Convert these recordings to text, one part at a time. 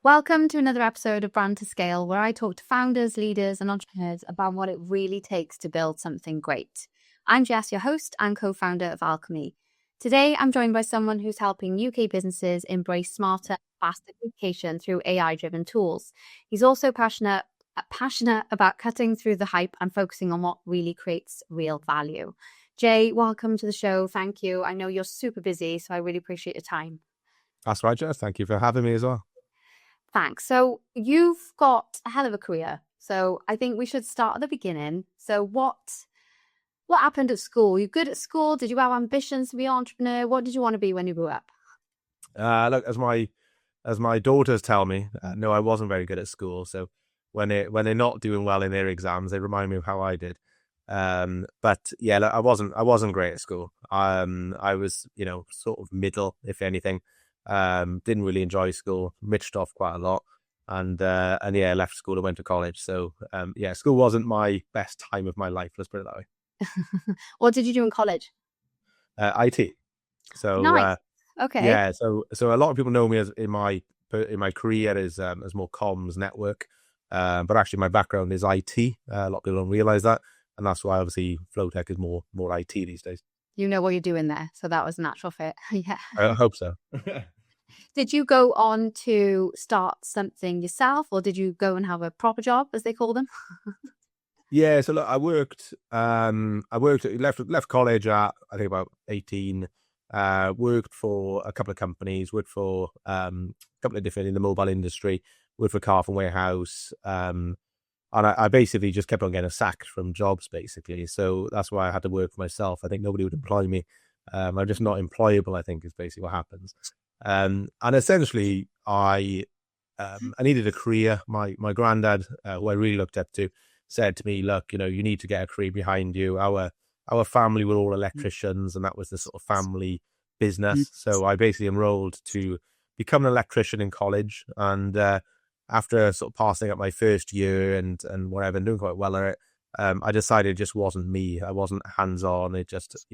Welcome to another episode of Brand to Scale, where I talk to founders, leaders, and entrepreneurs about what it really takes to build something great. I'm Jess, your host and co-founder of Alchemy. Today, I'm joined by someone who's helping UK businesses embrace smarter, faster communication through AI-driven tools. He's also passionate about cutting through the hype and focusing on what really creates real value. Jay, welcome to the show. Thank you. I know you're super busy, so I really appreciate your time. That's right, Jess. Thank you for having me as well. Thanks. So you've got a hell of a career. So I think we should start at the beginning. So what happened at school? You good at school? Did you have ambitions to be an entrepreneur? What did you want to be when you grew up? Look, as my daughters tell me, no, I wasn't very good at school. So when they're not doing well in their exams, they remind me of how I did. But yeah, look, I wasn't great at school. I was, sort of middle, if anything. Didn't really enjoy school, mitched off quite a lot, and yeah, left school and went to college. So yeah, school wasn't my best time of my life. Let's put it that way. What did you do in college? IT. So nice. Okay. Yeah. So a lot of people know me as in my career as more comms network, but actually my background is IT. A lot of people don't realize that, and that's why obviously Flotek is more IT these days. You know what you're doing there, so that was a natural fit. Yeah. I hope so. Did you go on to start something yourself, or did you go and have a proper job, as they call them? Yeah, so look, I left college at I think about 18. Worked for a couple of companies. Worked for a couple of different in the mobile industry. Worked for Car and Warehouse. And I basically just kept on getting sacked from jobs, basically. So that's why I had to work for myself. I think nobody would employ me. I'm just not employable, I think, is basically what happens. And essentially, I needed a career. My granddad, who I really looked up to, said to me, "Look, you need to get a career behind you. Our family were all electricians, and that was the sort of family business. So I basically enrolled to become an electrician in college. And after sort of passing up my first year and whatever, and doing quite well at it, I decided it just wasn't me. I wasn't hands-on. It just,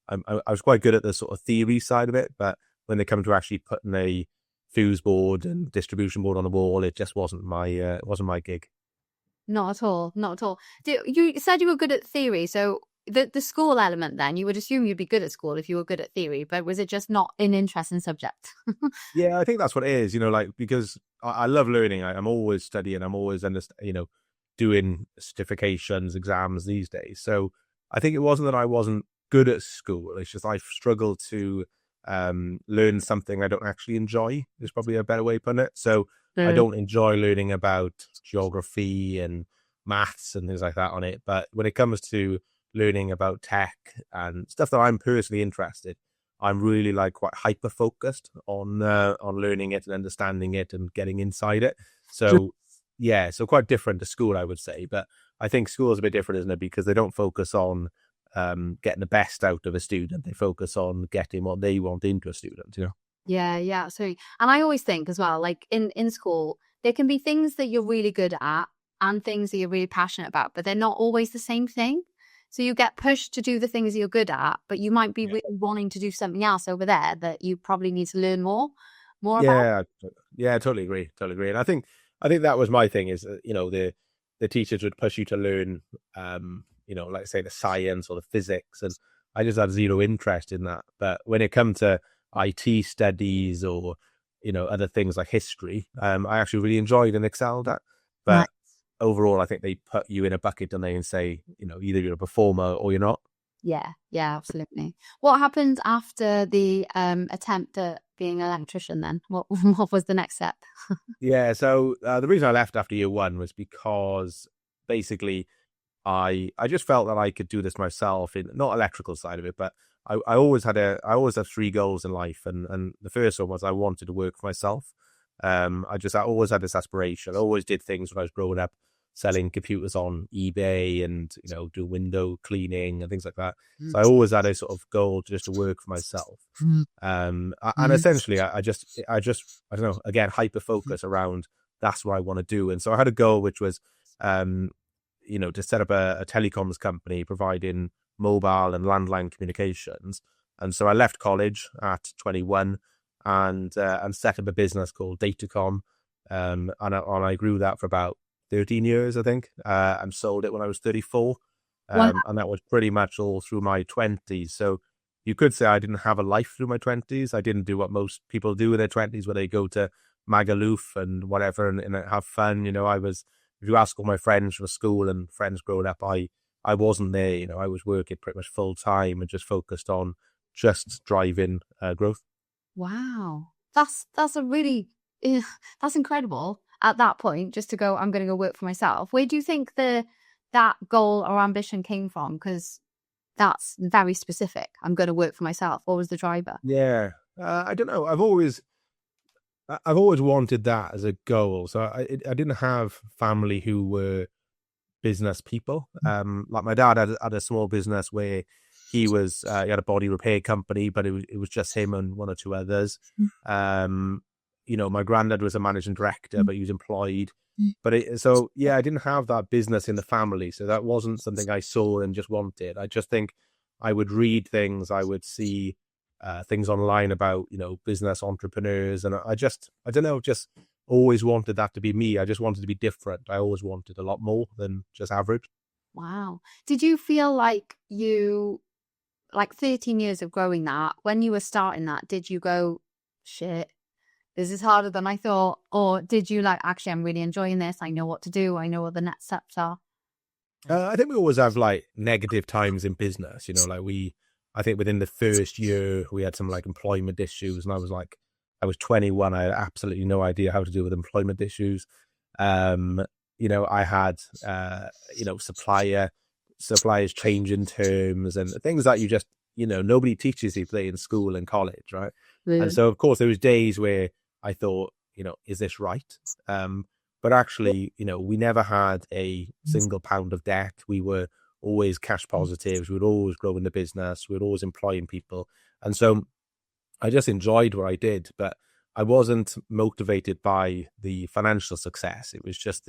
I was quite good at the sort of theory side of it, but when they come to actually putting a fuse board and distribution board on the wall, it just wasn't my gig. Not at all. Not at all. You said you were good at theory, so the school element, then you would assume you'd be good at school if you were good at theory, but was it just not an interesting subject? Yeah, I think that's what it is. Because I love learning. I'm always studying. I'm always doing certifications, exams these days. So I think it wasn't that I wasn't good at school. It's just I struggled to learn something I don't actually enjoy is probably a better way of putting it. So I don't enjoy learning about geography and maths and things like that on it. But when it comes to learning about tech and stuff that I'm personally interested, I'm really quite hyper focused on learning it and understanding it and getting inside it. So yeah, so quite different to school, I would say. But I think school is a bit different, isn't it? Because they don't focus on getting the best out of a student. They focus on getting what they want into a student, Yeah, absolutely. And I always think as well, in school, there can be things that you're really good at and things that you're really passionate about, but they're not always the same thing. So you get pushed to do the things you're good at, but you might be really wanting to do something else over there that you probably need to learn more about. Yeah, I totally agree. And I think that was my thing is, the teachers would push you to learn, like say the science or the physics, and I just had zero interest in that. But when it comes to IT studies or, other things like history, I actually really enjoyed and excelled at. But overall, I think they put you in a bucket, don't they, and say, either you're a performer or you're not. Yeah, absolutely. What happened after the attempt at being an electrician then? What was the next step? Yeah, so the reason I left after year one was because basically I just felt that I could do this myself, in not electrical side of it, but I always had three goals in life, and the first one was I wanted to work for myself. I always had this aspiration. I always did things when I was growing up, selling computers on eBay and do window cleaning and things like that. So I always had a sort of goal just to work for myself. And essentially I don't know, again, hyper focus around that's what I want to do. And so I had a goal which was to set up a telecoms company providing mobile and landline communications. And so I left college at 21 and set up a business called Datacom, And I grew that for about 13 years, I think, and sold it when I was 34. Wow. And that was pretty much all through my 20s. So you could say I didn't have a life through my 20s. I didn't do what most people do in their 20s, where they go to Magaluf and whatever and have fun. If you ask all my friends from school and friends growing up, I wasn't there. I was working pretty much full time and just focused on just driving growth. Wow. That's a really, that's incredible at that point, just to go, I'm going to go work for myself. Where do you think that goal or ambition came from? Because that's very specific. I'm going to work for myself. What was the driver? Yeah, I don't know. I've always wanted that as a goal. So I didn't have family who were business people. Like my dad had a small business where he had a body repair company, but it was just him and one or two others. My granddad was a managing director, but he was employed. But I didn't have that business in the family. So that wasn't something I saw and just wanted. I just think I would read things, I would see things online about, business entrepreneurs. And I don't know, just always wanted that to be me. I just wanted to be different. I always wanted a lot more than just average. Wow. Did you feel like 13 years of growing that, when you were starting that, did you go, shit, this is harder than I thought? Or did you actually, I'm really enjoying this. I know what to do. I know what the next steps are. I think we always have negative times in business, I think within the first year we had some employment issues, and I was 21. I had absolutely no idea how to deal with employment issues. I had, suppliers changing terms and things that you just, nobody teaches you in school and college, right? Yeah. And so, of course, there was days where I thought, is this right? But actually, we never had a single pound of debt. We were always cash positives. We would always grow in the business. We were always employing people. And so I just enjoyed what I did, but I wasn't motivated by the financial success. It was just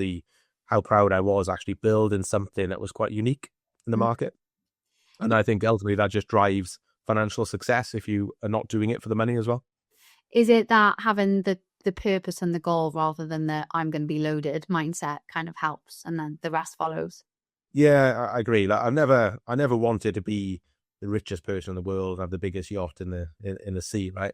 how proud I was actually building something that was quite unique in the market. And I think ultimately that just drives financial success if you are not doing it for the money as well. Is it that having the purpose and the goal rather than the I'm going to be loaded mindset kind of helps, and then the rest follows? Yeah, I agree. I never wanted to be the richest person in the world, have the biggest yacht in the sea, right?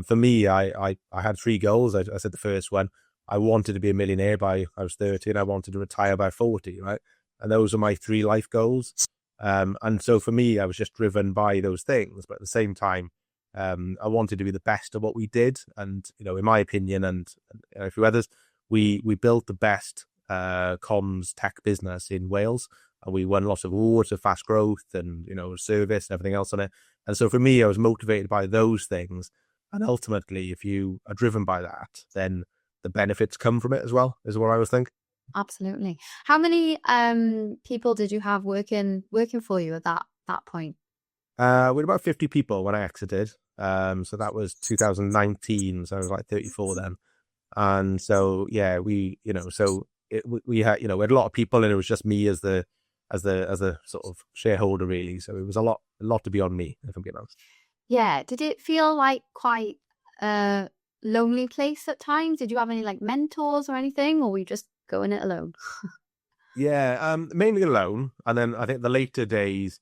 For me, I had three goals. I said the first one, I wanted to be a millionaire by I was 30, and I wanted to retire by 40, right? And those are my three life goals. And so for me, I was just driven by those things. But at the same time, I wanted to be the best at what we did. And, in my opinion, and a few others, we built the best comms tech business in Wales, and we won lots of awards of fast growth and service and everything else on it. And so for me, I was motivated by those things, and ultimately if you are driven by that, then the benefits come from it as well, is what I was thinking. Absolutely. How many people did you have working for you at that point? We had about 50 people when I exited, so that was 2019, so I was 34 then. And so we we had we had a lot of people, and it was just me as the sort of shareholder, really. So it was a lot to be on me, if I'm being honest. Yeah. Did it feel like quite a lonely place at times? Did you have any mentors or anything, or were you just going it alone? Yeah, mainly alone. And then I think the later days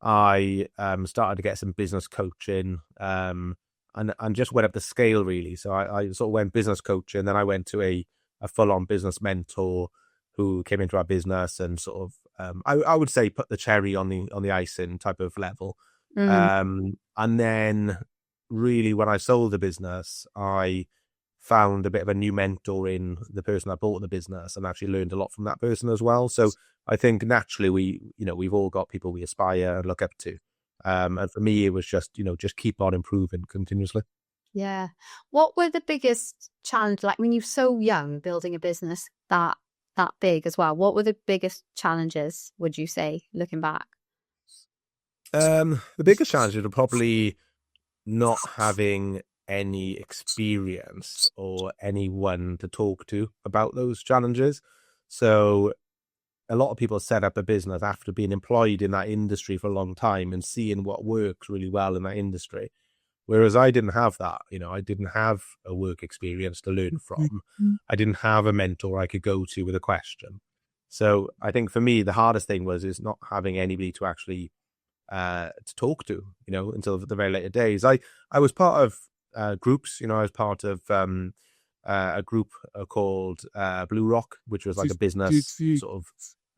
I started to get some business coaching, and just went up the scale, really. So I sort of went business coaching, then I went to a full-on business mentor who came into our business and sort of I would say put the cherry on the icing type of level. And then really when I sold the business, I found a bit of a new mentor in the person that bought the business, and actually learned a lot from that person as well. So I think naturally we've all got people we aspire and look up to. And for me, it was just keep on improving continuously. Yeah. What were the biggest challenge, when you're so young, building a business that big as well? What were the biggest challenges, would you say, looking back? The biggest challenges are probably not having any experience or anyone to talk to about those challenges. So a lot of people set up a business after being employed in that industry for a long time and seeing what works really well in that industry. Whereas I didn't have that, I didn't have a work experience to learn from. I didn't have a mentor I could go to with a question. So I think for me, the hardest thing is not having anybody to actually to talk to, until the very later days. I was part of groups, I was part of a group called Blue Rock, which was like a business sort of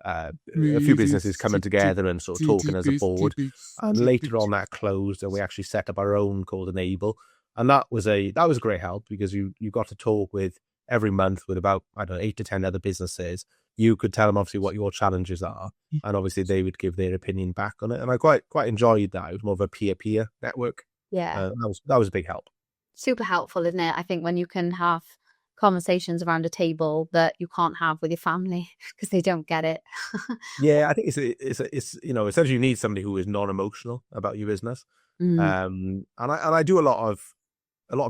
a few businesses coming together and sort of talking as a board. And later on that closed and we actually set up our own called Enable. And that was a great help because you got to talk with every month with about, I don't know, 8 to 10 other businesses. You could tell them obviously what your challenges are, and obviously they would give their opinion back on it. And I quite enjoyed that. It was more of a peer-peer network. Yeah. That was a big help. Super helpful, isn't it? I think when you can have conversations around a table that you can't have with your family because they don't get it. Yeah, I think it's essentially you need somebody who is non-emotional about your business. And I do a lot of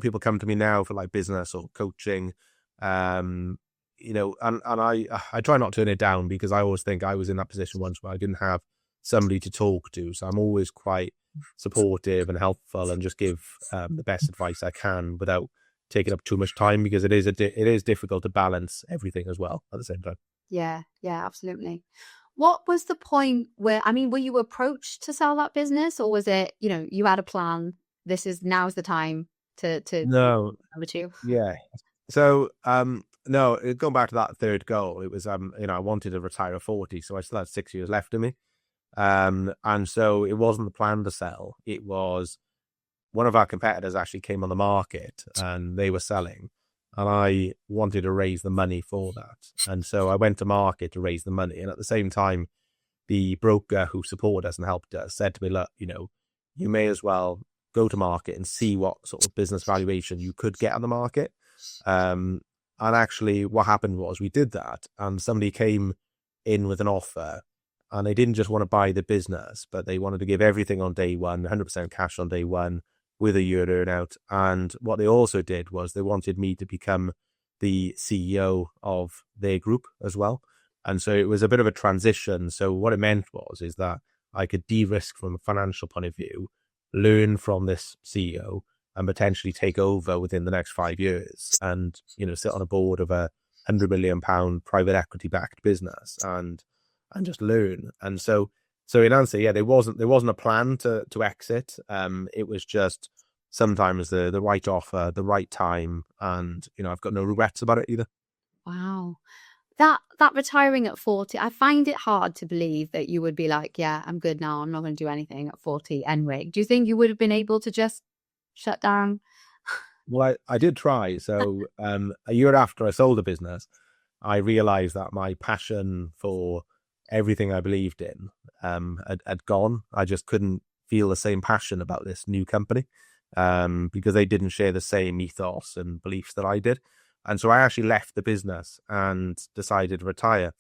people come to me now for like business or coaching, and I try not to turn it down because I always think I was in that position once where I didn't have somebody to talk to. So I'm always quite supportive and helpful and just give the best advice I can without taking up too much time, because it is difficult to balance everything as well at the same time. Yeah, absolutely. What was the point where, were you approached to sell that business, or was it, you had a plan, now's the time to No. number two? Yeah. So, no, going back to that third goal, it was, I wanted to retire at 40, so I still had 6 years left of me. And so it wasn't the plan to sell. It was one of our competitors actually came on the market and they were selling, and I wanted to raise the money for that. And so I went to market to raise the money. And at the same time, the broker who supported us and helped us said to me, look, you may as well go to market and see what sort of business valuation you could get on the market. And actually what happened was we did that, and somebody came in with an offer, and they didn't just want to buy the business, but they wanted to give everything on day one, 100% cash on day one with a year earnout. And what they also did was they wanted me to become the CEO of their group as well. And so it was a bit of a transition. So what it meant is that I could de-risk from a financial point of view, learn from this CEO, and potentially take over within the next 5 years and, sit on a board of a £100 million private equity backed business and just learn. And so in answer, yeah, there wasn't a plan to exit. It was just sometimes the right offer, the right time. And, I've got no regrets about it either. Wow. That retiring at 40, I find it hard to believe that you would be like, yeah, I'm good now, I'm not going to do anything at 40 anyway. Do you think you would have been able to just shut down? Well, I did try. So a year after I sold the business, I realized that my passion for everything I believed in had gone. I just couldn't feel the same passion about this new company because they didn't share the same ethos and beliefs that I did. And so I actually left the business and decided to retire.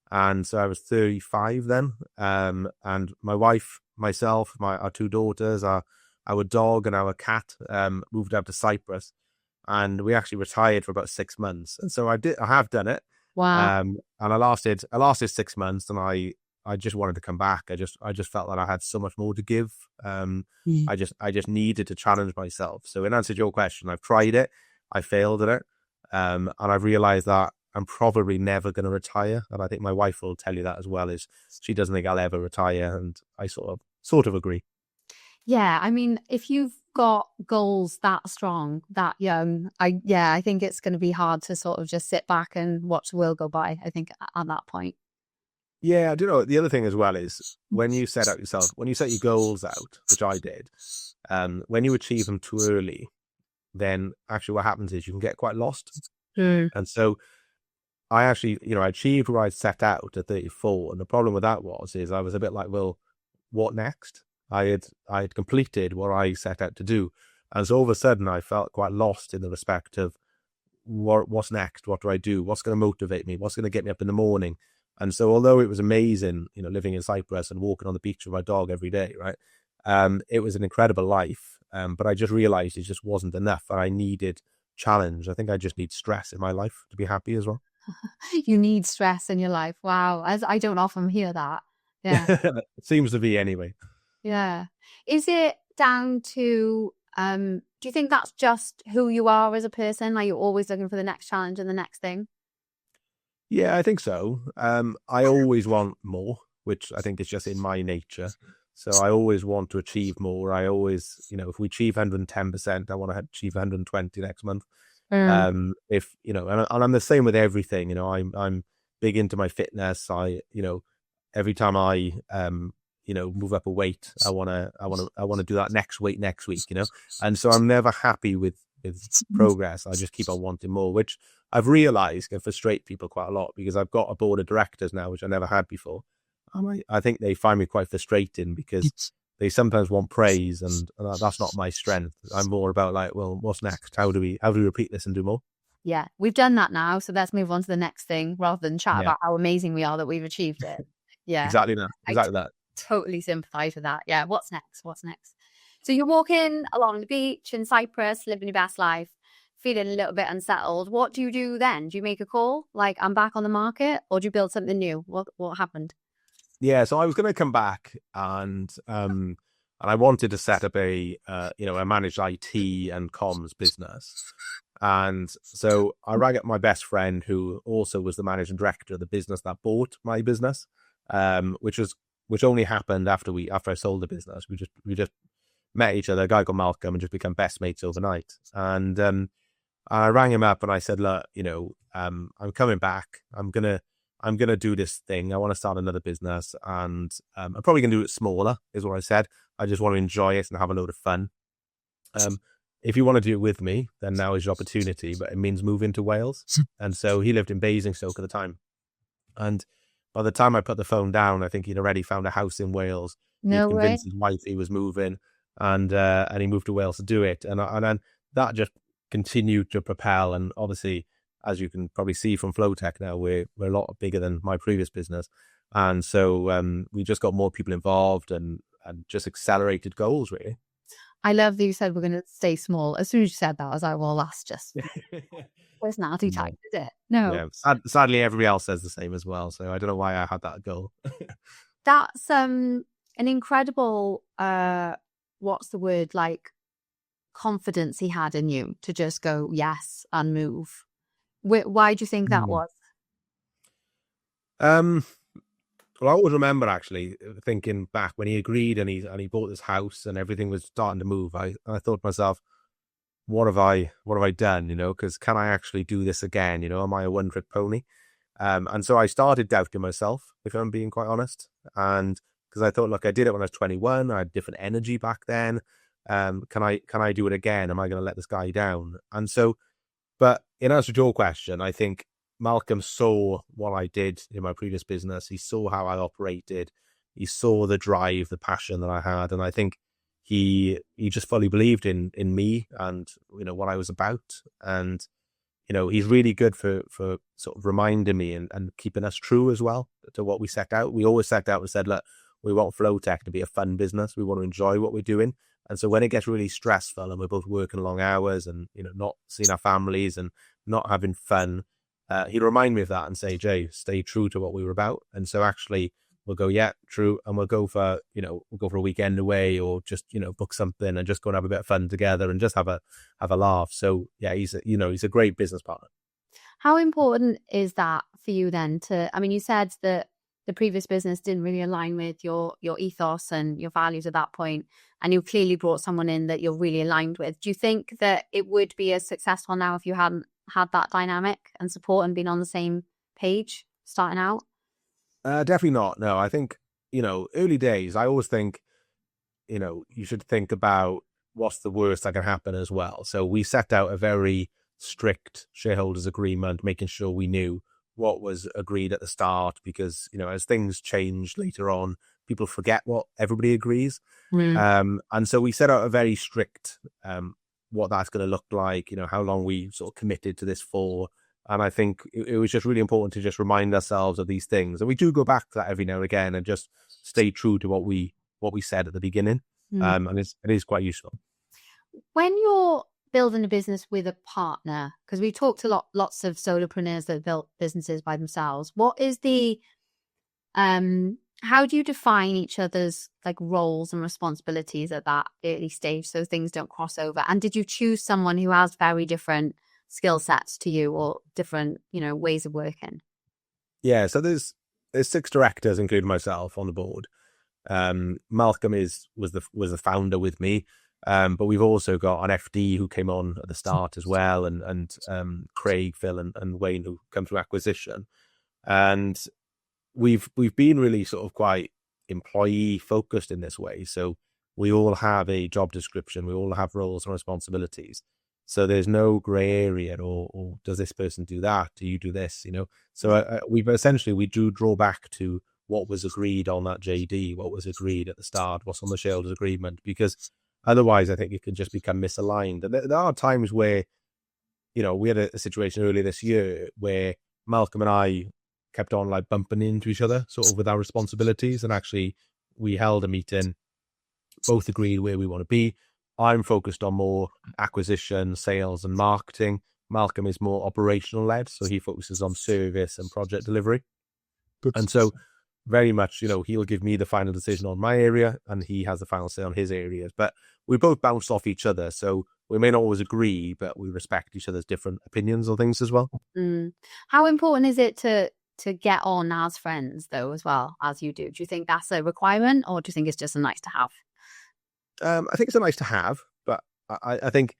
And so I was 35 then. And my wife, myself, our 2 daughters, our dog and our cat moved out to Cyprus. And we actually retired for about 6 months. And so I have done it. Wow. And I lasted 6 months, and I just wanted to come back. I just felt that I had so much more to give. I just needed to challenge myself. So in answer to your question, I've tried it, I failed at it, and I've realized that I'm probably never going to retire. And I think my wife will tell you that as well. Is she doesn't think I'll ever retire, and I sort of agree. Yeah, if you've got goals that strong, that young, I think it's going to be hard to sort of just sit back and watch the world go by, I think, at that point. Yeah, I do know. The other thing as well is when you set your goals out, which I did, when you achieve them too early, then actually what happens is you can get quite lost. And so I actually, I achieved where I set out at 34. And the problem with that is I was a bit like, well, what next? I had completed what I set out to do. And so all of a sudden I felt quite lost in the respect of what's next? What do I do? What's going to motivate me? What's going to get me up in the morning? And so although it was amazing, living in Cyprus and walking on the beach with my dog every day, right? It was an incredible life. But I just realized it just wasn't enough. And I needed challenge. I think I just need stress in my life to be happy as well. You need stress in your life. Wow. As I don't often hear that. Yeah. It seems to be anyway. Yeah. Is it down to Do you think that's just who you are as a person? Are you always looking for the next challenge and the next thing? Yeah, I think so. I always want more, which I think is just in my nature. So I always want to achieve more. I always, if we achieve 110%, I want to achieve 120 next month. Mm. If, and I'm the same with everything, I'm big into my fitness. Every time I, move up a weight, I want to do that next weight next week, and so I'm never happy with progress. I just keep on wanting more, which I've realized can frustrate people quite a lot because I've got a board of directors now, which I never had before. I think they find me quite frustrating because they sometimes want praise, and that's not my strength. I'm more about like, well, what's next? How do we repeat this and do more? Yeah, we've done that now, so let's move on to the next thing rather than chat Yeah, about how amazing we are that we've achieved it. Yeah, exactly that. I Exactly that. totally sympathize with that. Yeah, what's next? What's next? So you're walking along the beach in Cyprus, living your best life, feeling a little bit unsettled. What do you do then? Do you make a call like I'm back on the market, or do you build something new? What happened? Yeah, so I was going to come back and I wanted to set up a managed IT and comms business. And so I rang up my best friend, who also was the managing director of the business that bought my business, which only happened after I sold the business. We just met each other, a guy called Malcolm, and just become best mates overnight. And I rang him up and I said, look, I'm coming back. I'm gonna do this thing. I want to start another business, and I'm probably gonna do it smaller, is what I said. I just want to enjoy it and have a load of fun. If you want to do it with me, then now is your opportunity, but it means moving to Wales. And so he lived in Basingstoke at the time. And by the time I put the phone down, I think he'd already found a house in Wales. He'd No way. convinced his wife he was moving, and he moved to Wales to do it. And then that just continued to propel. And obviously, as you can probably see from Flotek now, we're a lot bigger than my previous business. And so we just got more people involved and just accelerated goals, really. I love that you said we're going to stay small. As soon as you said that, I was like, well, that's just personality type, is it? No. Yeah. Sadly, everybody else says the same as well. So I don't know why I had that goal. That's an incredible, what's the word, like confidence he had in you to just go yes and move. Why do you think that was? Well, I always remember actually thinking back when he agreed and he bought this house and everything was starting to move. I thought to myself, what have I done? Because can I actually do this again? Am I a one-trick pony? And so I started doubting myself, if I'm being quite honest. And because I thought, look, I did it when I was 21. I had different energy back then. Can I do it again? Am I going to let this guy down? And so, but in answer to your question, I think Malcolm saw what I did in my previous business. He saw how I operated. He saw the drive, the passion that I had. And I think he just fully believed in me and, what I was about. And, he's really good for sort of reminding me and keeping us true as well to what we set out. We always set out and said, look, we want Flotek to be a fun business. We want to enjoy what we're doing. And so when it gets really stressful and we're both working long hours and, not seeing our families and not having fun, he'd remind me of that and say, Jay, stay true to what we were about. And so actually we'll go, yeah, true. And we'll go for a weekend away or just, book something and just go and have a bit of fun together and just have a laugh. So yeah, he's a great business partner. How important is that for you then you said that the previous business didn't really align with your ethos and your values at that point, and you clearly brought someone in that you're really aligned with. Do you think that it would be as successful now if you hadn't had that dynamic and support and been on the same page starting out? Definitely not. No, I think, early days, I always think, you should think about what's the worst that can happen as well. So we set out a very strict shareholders agreement, making sure we knew what was agreed at the start, because, as things change later on, people forget what everybody agrees. And so we set out a very strict, what that's going to look like, how long we sort of committed to this for. And I think it was just really important to just remind ourselves of these things. And we do go back to that every now and again and just stay true to what we said at the beginning. And it is quite useful. When you're building a business with a partner, because we talked to lots of solopreneurs that built businesses by themselves, what is the How do you define each other's like roles and responsibilities at that early stage so things don't cross over? And did you choose someone who has very different skill sets to you or different, ways of working? Yeah, so there's 6 directors, including myself, on the board. Malcolm was the founder with me, but we've also got an FD who came on at the start as well, and Craig, Phil, and Wayne, who come through acquisition, and we've been really sort of quite employee focused in this way. So we all have a job description, we all have roles and responsibilities. So there's no grey area, or does this person do that? Do you do this? So we do draw back to what was agreed on that JD, what was agreed at the start, what's on the shareholders agreement, because otherwise I think it can just become misaligned. And there are times where, we had a situation earlier this year where Malcolm and I kept on like bumping into each other sort of with our responsibilities. And actually we held a meeting, both agreed where we want to be. I'm focused on more acquisition, sales and marketing. Malcolm is more operational led. So he focuses on service and project delivery. And so very much, he'll give me the final decision on my area and he has the final say on his areas. But we both bounce off each other. So we may not always agree, but we respect each other's different opinions on things as well. How important is it to get on as friends, though, as well as you do? Do you think that's a requirement, or do you think it's just a nice to have? I think it's a nice to have, but I think,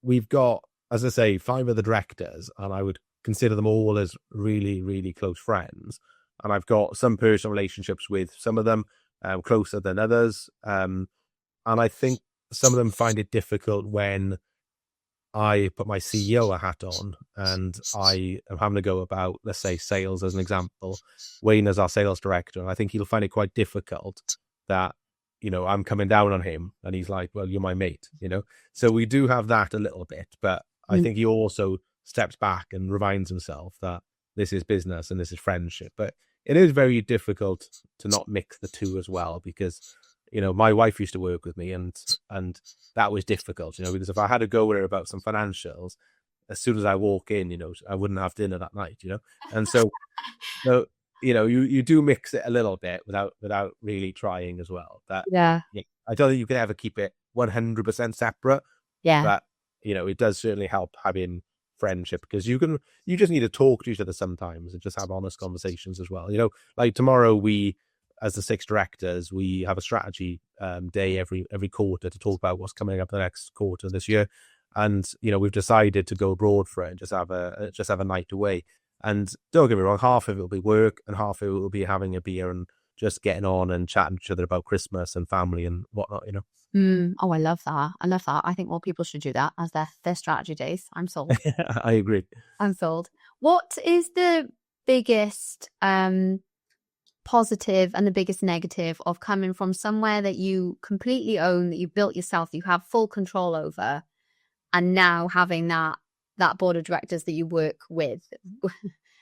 we've got, as I say, 5 of the directors, and I would consider them all as really, really close friends. And I've got some personal relationships with some of them, closer than others. And I think some of them find it difficult when I put my CEO hat on and I am having to go about, let's say, sales as an example. Wayne is our sales director, and I think he'll find it quite difficult that, I'm coming down on him and he's like, well, you're my mate, So we do have that a little bit, but I think he also steps back and reminds himself that this is business and this is friendship. But it is very difficult to not mix the two as well, because my wife used to work with me and that was difficult, because if I had to go with her about some financials, as soon as I walk in, I wouldn't have dinner that night, And so, you do mix it a little bit without really trying as well. But yeah, I don't think you can ever keep it 100% separate. Yeah. But, it does certainly help having friendship, because you just need to talk to each other sometimes and just have honest conversations as well. Like tomorrow as the 6 directors, we have a strategy day every quarter to talk about what's coming up the next quarter this year. And, we've decided to go abroad for it and just have a night away. And don't get me wrong, half of it will be work and half of it will be having a beer and just getting on and chatting to each other about Christmas and family and whatnot, Oh, I love that. I think more people should do that as their strategy days. I'm sold. I agree. I'm sold. What is the biggest positive and the biggest negative of coming from somewhere that you completely own, that you built yourself, you have full control over, and now having that board of directors that you work with?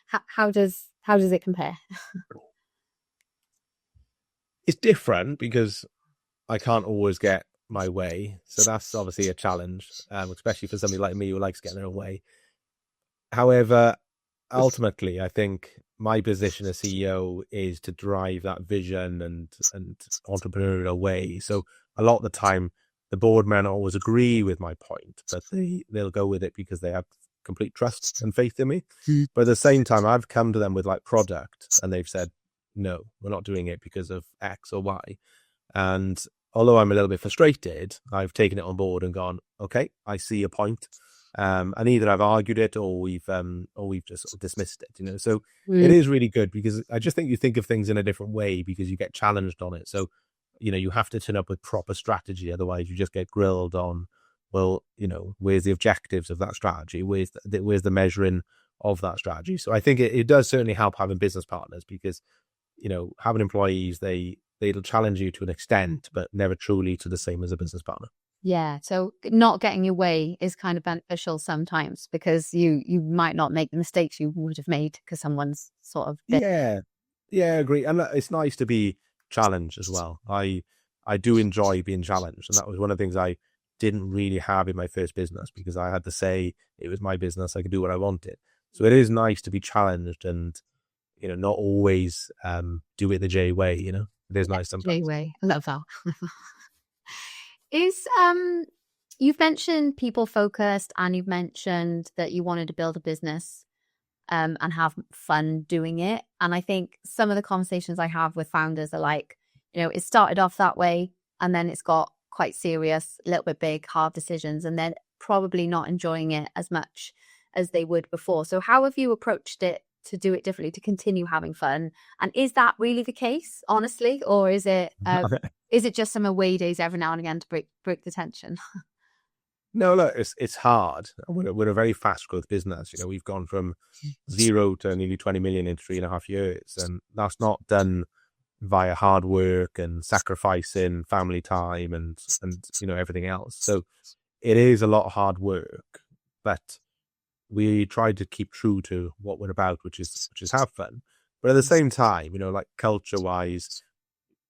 How does it compare? It's different because I can't always get my way. So that's obviously a challenge, especially for somebody like me who likes getting their own way. However, ultimately, I think my position as CEO is to drive that vision and entrepreneurial way. So a lot of the time, the board may not always agree with my point, but they'll go with it because they have complete trust and faith in me. But at the same time, I've come to them with like product and they've said, no, we're not doing it because of X or Y. And although I'm a little bit frustrated, I've taken it on board and gone, okay, I see a point. And either I've argued it or we've just sort of dismissed it, So it is really good because I just think you think of things in a different way because you get challenged on it. So, you have to turn up with proper strategy. Otherwise you just get grilled on, well, where's the objectives of that strategy? Where's the measuring of that strategy? So I think it does certainly help having business partners because, having employees, they'll challenge you to an extent, but never truly to the same as a business partner. Yeah. So not getting your way is kind of beneficial sometimes because you might not make the mistakes you would have made because someone's sort of Yeah, I agree. And it's nice to be challenged as well. I do enjoy being challenged. And that was one of the things I didn't really have in my first business because I had to say it was my business. I could do what I wanted. So it is nice to be challenged and, not always do it the J way. It is nice sometimes. J way. I love that. Is you've mentioned people focused, and you've mentioned that you wanted to build a business and have fun doing it. And I think some of the conversations I have with founders are like, it started off that way, and then it's got quite serious, a little bit big, hard decisions, and then probably not enjoying it as much as they would before. So how have you approached it to do it differently, to continue having fun? And is that really the case, honestly? Or is it just some away days every now and again to break the tension? No, look, it's hard. We're a very fast growth business. We've gone from 0 to nearly 20 million in 3.5 years. And that's not done via hard work and sacrificing family time and everything else. So it is a lot of hard work, but we try to keep true to what we're about, which is have fun. But at the same time, like culture wise,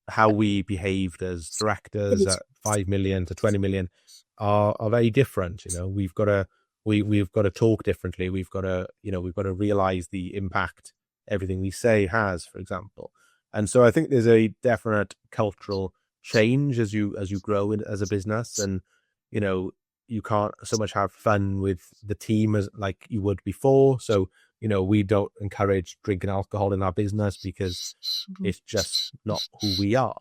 how we behaved as directors at 5 million to 20 million are very different. We've got to talk differently. We've got to realize the impact everything we say has, for example. And so I think there's a definite cultural change as you grow as a business, and you can't so much have fun with the team as like you would before. So we don't encourage drinking alcohol in our business because it's just not who we are.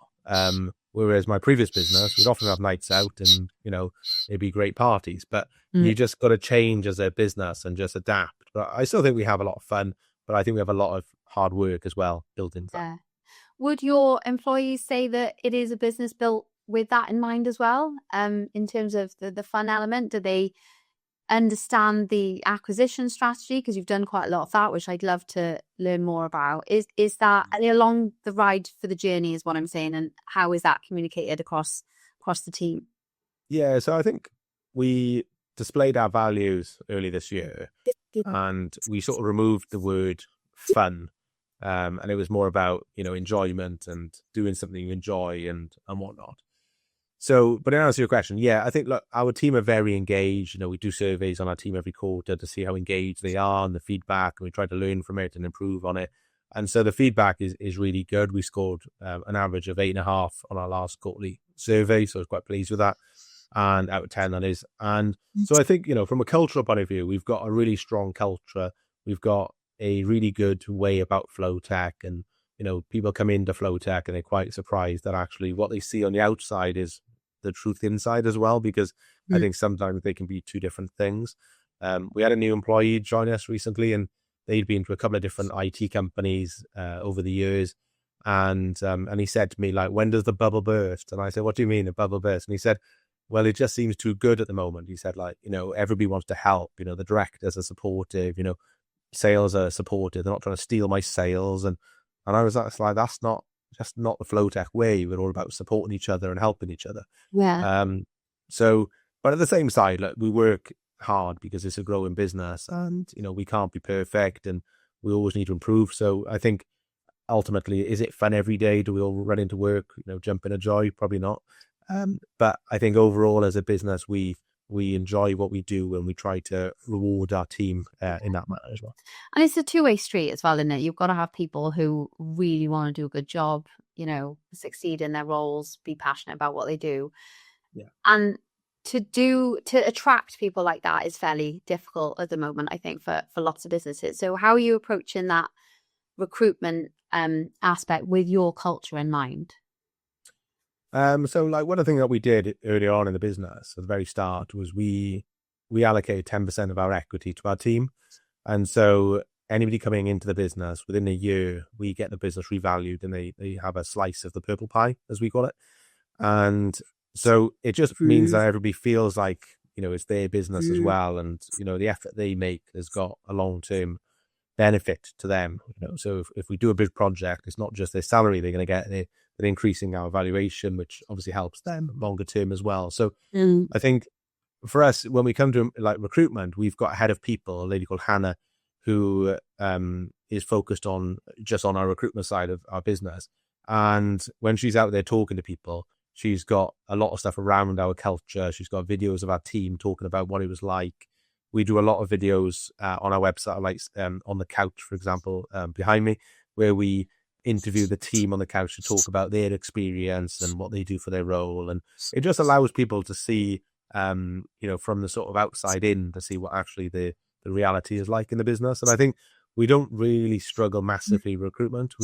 Whereas my previous business, we'd often have nights out and, it'd be great parties, but you just got to change as a business and just adapt. But I still think we have a lot of fun, but I think we have a lot of hard work as well built into that. Would your employees say that it is a business built with that in mind as well? In terms of the fun element, do they understand the acquisition strategy? Because you've done quite a lot of that, which I'd love to learn more about. Is that, are they along the ride for the journey is what I'm saying, and how is that communicated across the team? Yeah, so I think we displayed our values early this year, and we sort of removed the word fun, and it was more about enjoyment and doing something you enjoy and whatnot. So, but in answer to your question, yeah, I think, look, our team are very engaged. We do surveys on our team every quarter to see how engaged they are and the feedback, and we try to learn from it and improve on it. And so the feedback is really good. We scored an average of 8.5 on our last quarterly survey, so I was quite pleased with that. And out of 10, that is. And so I think, from a cultural point of view, we've got a really strong culture. We've got a really good way about Flotek, and, people come into Flotek and they're quite surprised that actually what they see on the outside is the truth inside as well, because I think sometimes they can be two different things. We had a new employee join us recently, and they'd been to a couple of different IT companies over the years. And he said to me, like, when does the bubble burst? And I said, what do you mean a bubble burst? And he said, well, it just seems too good at the moment. He said, like, everybody wants to help. The directors are supportive, sales are supportive. They're not trying to steal my sales. And I was like, that's not the Flotek way. We're all about supporting each other and helping each other. Yeah. So, but at the same side, look, we work hard because it's a growing business, and we can't be perfect, and we always need to improve. So I think ultimately, is it fun every day? Do we all run into work, jump in a joy? Probably not. But I think overall as a business, we enjoy what we do, and we try to reward our team in that manner as well. And it's a two-way street as well, isn't it? You've got to have people who really want to do a good job, succeed in their roles, be passionate about what they do. Yeah. And to attract people like that is fairly difficult at the moment, I think, for lots of businesses. So how are you approaching that recruitment aspect with your culture in mind? So like one of the things that we did early on in the business at the very start was we allocate 10% of our equity to our team. And so anybody coming into the business within a year, we get the business revalued, and they have a slice of the purple pie, as we call it. And so it just means that everybody feels like, it's their business as well. And, the effort they make has got a long-term benefit to them. So if we do a big project, it's not just their salary they're going to get, they're increasing our valuation, which obviously helps them longer term as well. So I think for us, when we come to like recruitment, we've got a head of people, a lady called Hannah, who is focused on our recruitment side of our business. And when she's out there talking to people, she's got a lot of stuff around our culture. She's got videos of our team talking about what it was like. We do a lot of videos on our website, like on the couch, for example, behind me. where we interview the team on the couch to talk about their experience and what they do for their role. And it just allows people to see, from the sort of outside in, to see what actually the reality is like in the business. And I think we don't really struggle massively with recruitment.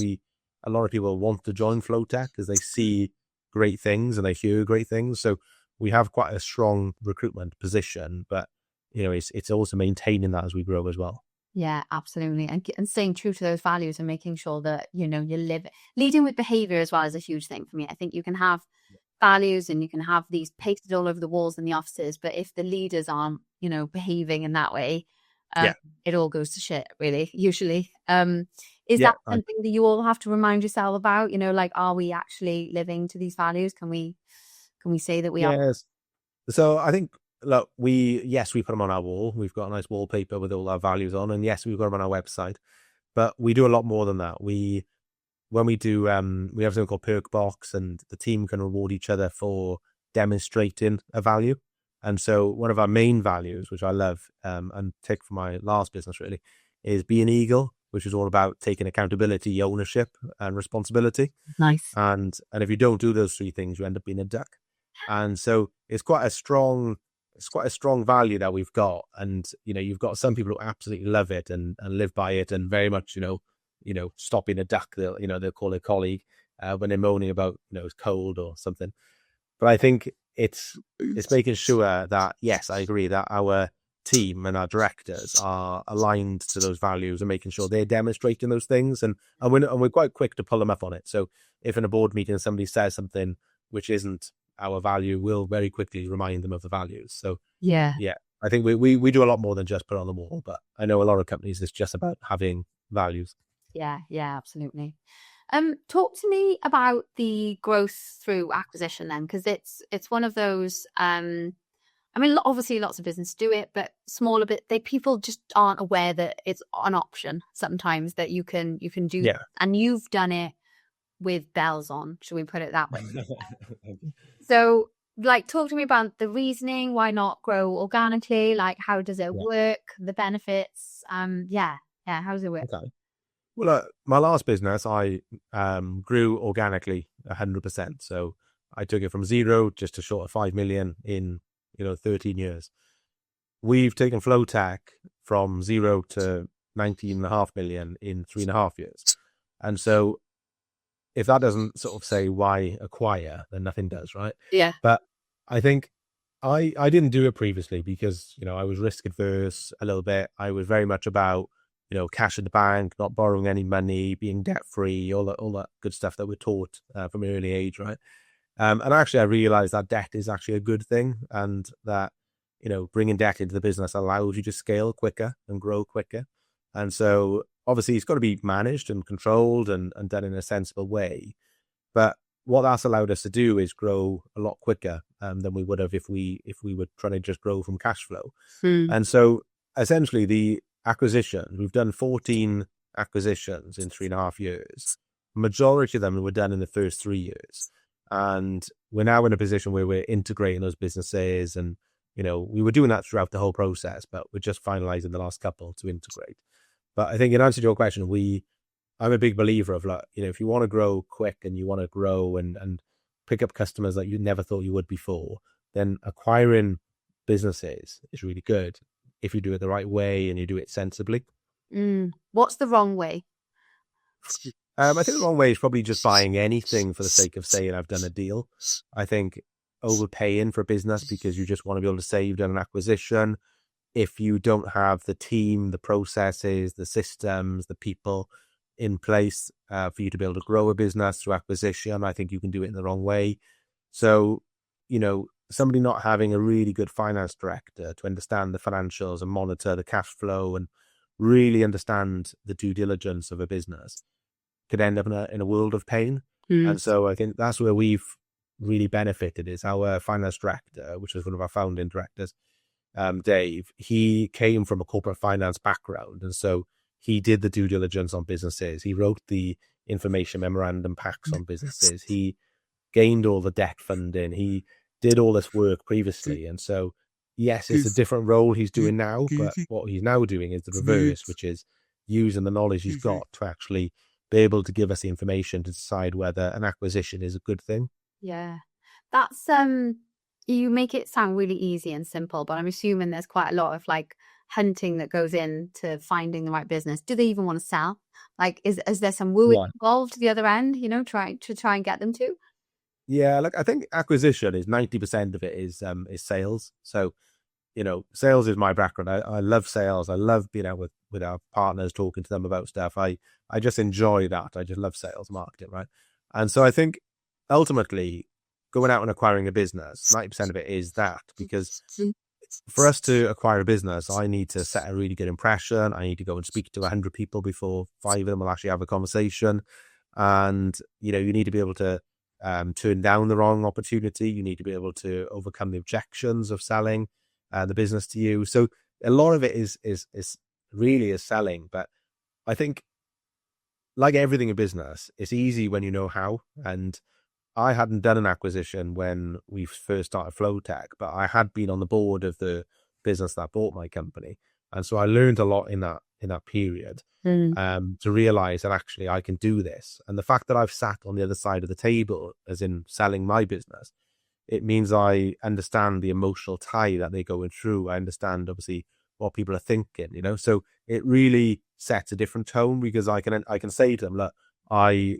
A lot of people want to join Flotek because they see great things and they hear great things. So we have quite a strong recruitment position, but it's also maintaining that as we grow as well. Yeah, absolutely. And staying true to those values and making sure that, you leading with behavior as well is a huge thing for me. I think you can have values and you can have these pasted all over the walls in the offices, but if the leaders aren't, behaving in that way, it all goes to shit, really, usually. Is that something that you all have to remind yourself about? Are we actually living to these values? Can we say that we are? Yes. So I think, look, we put them on our wall. We've got a nice wallpaper with all our values on, and yes, we've got them on our website. But we do a lot more than that. We have something called Perk Box, and the team can reward each other for demonstrating a value. And so one of our main values, which I love, and take from my last business really, is be an eagle, which is all about taking accountability, ownership, and responsibility. Nice. And if you don't do those three things, you end up being a duck. And so it's quite a strong value that we've got. And you've got some people who absolutely love it and live by it, and very much stop being a duck. They'll call a colleague when they're moaning about it's cold or something. But I think it's making sure that, yes, I agree that our team and our directors are aligned to those values and making sure they're demonstrating those things, and we're quite quick to pull them up on it. So if in a board meeting somebody says something which isn't our value, we'll very quickly remind them of the values. So yeah, I think we do a lot more than just put it on the wall, but I know a lot of companies, it's just about having values. Yeah, absolutely. Talk to me about the growth through acquisition then, because it's one of those. Obviously lots of businesses do it, but smaller people just aren't aware that it's an option sometimes that you can do. Yeah. And you've done it with bells on, should we put it that way? So, talk to me about the reasoning. Why not grow organically? How does it work? The benefits? How does it work? Okay. Well, my last business, I grew organically 100%. So I took it from zero just to short of 5 million in 13 years. We've taken Flotek from 0 to 19.5 million in 3.5 years. And so if that doesn't sort of say why acquire, then nothing does, right? Yeah. But I think I didn't do it previously because, I was risk adverse a little bit. I was very much about, cash in the bank, not borrowing any money, being debt free, all that good stuff that we're taught from an early age, right? And actually, I realized that debt is actually a good thing, and that bringing debt into the business allows you to scale quicker and grow quicker. And so, obviously, it's got to be managed and controlled and done in a sensible way. But what that's allowed us to do is grow a lot quicker than we would have if we were trying to just grow from cash flow. And so, essentially, the acquisition, we've done 14 acquisitions in 3.5 years. Majority of them were done in the first 3 years. And we're now in a position where we're integrating those businesses. And, we were doing that throughout the whole process, but we're just finalizing the last couple to integrate. But I think in answer to your question, I'm a big believer of if you want to grow quick and you want to grow and pick up customers that you never thought you would before, then acquiring businesses is really good if you do it the right way and you do it sensibly. What's the wrong way? I think the wrong way is probably just buying anything for the sake of saying I've done a deal. I think overpaying for a business because you just want to be able to say you've done an acquisition. If you don't have the team, the processes, the systems, the people in place for you to be able to grow a business through acquisition, I think you can do it in the wrong way. So, somebody not having a really good finance director to understand the financials and monitor the cash flow and really understand the due diligence of a business could end up in a world of pain. And so I think that's where we've really benefited is our finance director, which is one of our founding directors, Dave. He came from a corporate finance background. And so he did the due diligence on businesses. He wrote the information memorandum packs on businesses. He gained all the debt funding. He did all this work previously. And so, yes, it's a different role he's doing now, but what he's now doing is the reverse, which is using the knowledge he's got to actually be able to give us the information to decide whether an acquisition is a good thing. Yeah. That's you make it sound really easy and simple, but I'm assuming there's quite a lot of like hunting that goes into finding the right business. Do they even want to sell? Like is there some wooing Right. involved to the other end, try and get them to? Yeah, like I think acquisition is 90% of it is sales. So, sales is my background. I love sales. I love being out with our partners, talking to them about stuff. I just enjoy that. I just love sales marketing, right? And so I think ultimately going out and acquiring a business, 90% of it is that, because for us to acquire a business, I need to set a really good impression. I need to go and speak to 100 people before 5 of them will actually have a conversation. And, you need to be able to turn down the wrong opportunity. You need to be able to overcome the objections of selling the business to you. So a lot of it is really selling. But I think, like everything in business, it's easy when you know how. And I hadn't done an acquisition when we first started Flotek, but I had been on the board of the business that bought my company. And so I learned a lot in that period to realize that actually I can do this. And the fact that I've sat on the other side of the table, as in selling my business, it means I understand the emotional tie that they're going through. I understand obviously what people are thinking, so it really sets a different tone, because I can say to them, look, I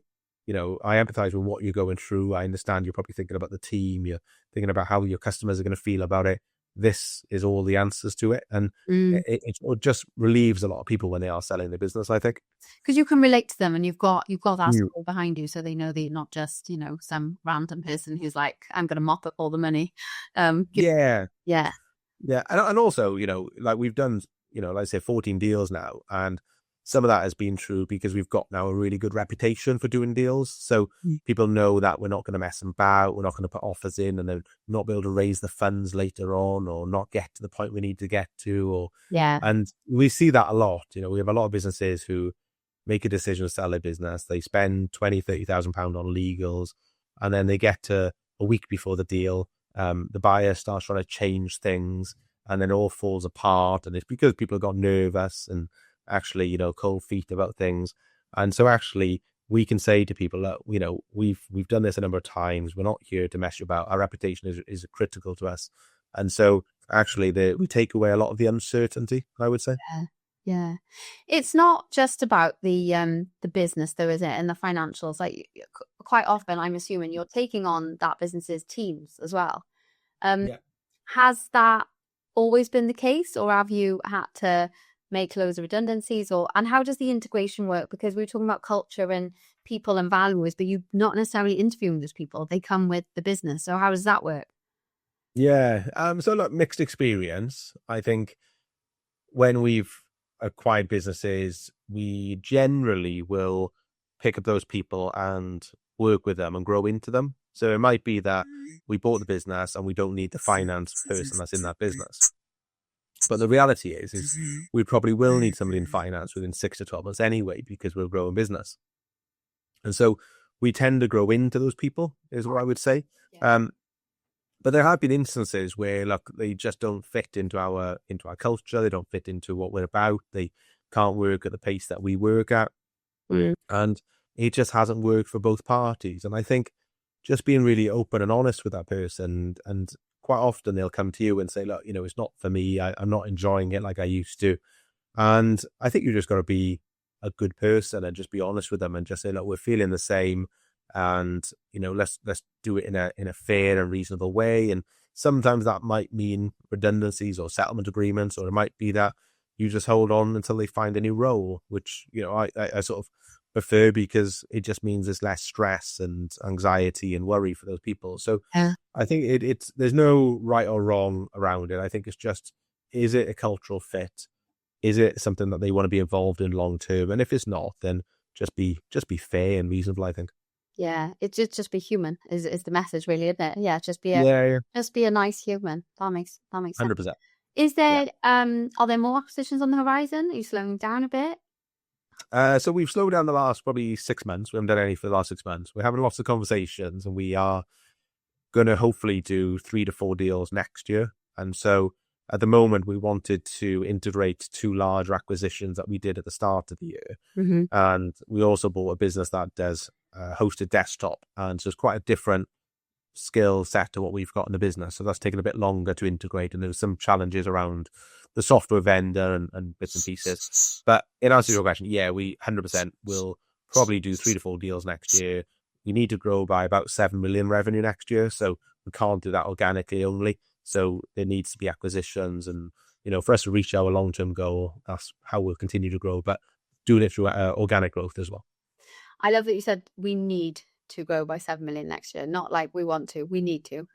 empathize with what you're going through. I understand you're probably thinking about the team. You're thinking about how your customers are going to feel about it. This is all the answers to it. And it just relieves a lot of people when they are selling their business, I think. Because you can relate to them, and you've got that support behind you, so they know that you're not just, some random person who's like, I'm going to mop up all the money. Yeah. Yeah. Yeah. And also, like we've done, let's say 14 deals now. And some of that has been true because we've got now a really good reputation for doing deals. So people know that we're not going to mess them about. We're not going to put offers in and then not be able to raise the funds later on, or not get to the point we need to get to. And we see that a lot. We have a lot of businesses who make a decision to sell their business. They spend £20,000-30,000 on legals, and then they get to a week before the deal. The buyer starts trying to change things, and then it all falls apart. And it's because people have got nervous and actually, cold feet about things. And so actually we can say to people, look, we've done this a number of times. We're not here to mess you about. Our reputation is critical to us. And so actually we take away a lot of the uncertainty, I would say. Yeah. It's not just about the business though, is it? And the financials. Like quite often, I'm assuming you're taking on that business's teams as well. Has that always been the case, or have you had to make loads of redundancies, and how does the integration work? Because we were talking about culture and people and values, but you're not necessarily interviewing those people. They come with the business. So how does that work? Yeah. So look, mixed experience. I think when we've acquired businesses, we generally will pick up those people and work with them and grow into them. So it might be that we bought the business and we don't need the finance person that's in that business. But the reality is we probably will need somebody in finance within 6 to 12 months anyway, because we're a growing business. And so we tend to grow into those people, is what I would say. Yeah. But there have been instances where, look, they just don't fit into our culture. They don't fit into what we're about. They can't work at the pace that we work at. And it just hasn't worked for both parties. And I think just being really open and honest with that person, and quite often they'll come to you and say, look, it's not for me. I'm not enjoying it like I used to. And I think you just got to be a good person and just be honest with them and just say, look, we're feeling the same. And, let's do it in a fair and reasonable way. And sometimes that might mean redundancies or settlement agreements, or it might be that you just hold on until they find a new role, which, I sort of prefer, because it just means there's less stress and anxiety and worry for those people. So I think it's there's no right or wrong around it. I think it's just, is it a cultural fit? Is it something that they want to be involved in long term? And if it's not, then just be fair and reasonable, I think. Yeah, it's just be human is the message, really, isn't it? Yeah, just be a nice human. That makes sense. 100%. Is there are there more acquisitions on the horizon? Are you slowing down a bit? So we've slowed down the last probably 6 months. We haven't done any for the last 6 months. We're having lots of conversations, and we are going to hopefully do 3 to 4 deals next year. And so at the moment we wanted to integrate 2 larger acquisitions that we did at the start of the year. Mm-hmm. And we also bought a business that does hosted desktop. And so it's quite a different skill set to what we've got in the business. So that's taken a bit longer to integrate. And there's some challenges around the software vendor and bits and pieces. But in answer to your question, yeah, we 100% will probably do 3 to 4 deals next year. We need to grow by about 7 million revenue next year. So we can't do that organically only. So there needs to be acquisitions. And, for us to reach our long-term goal, that's how we'll continue to grow, but doing it through organic growth as well. I love that you said we need to grow by 7 million next year, not like we want to, we need to.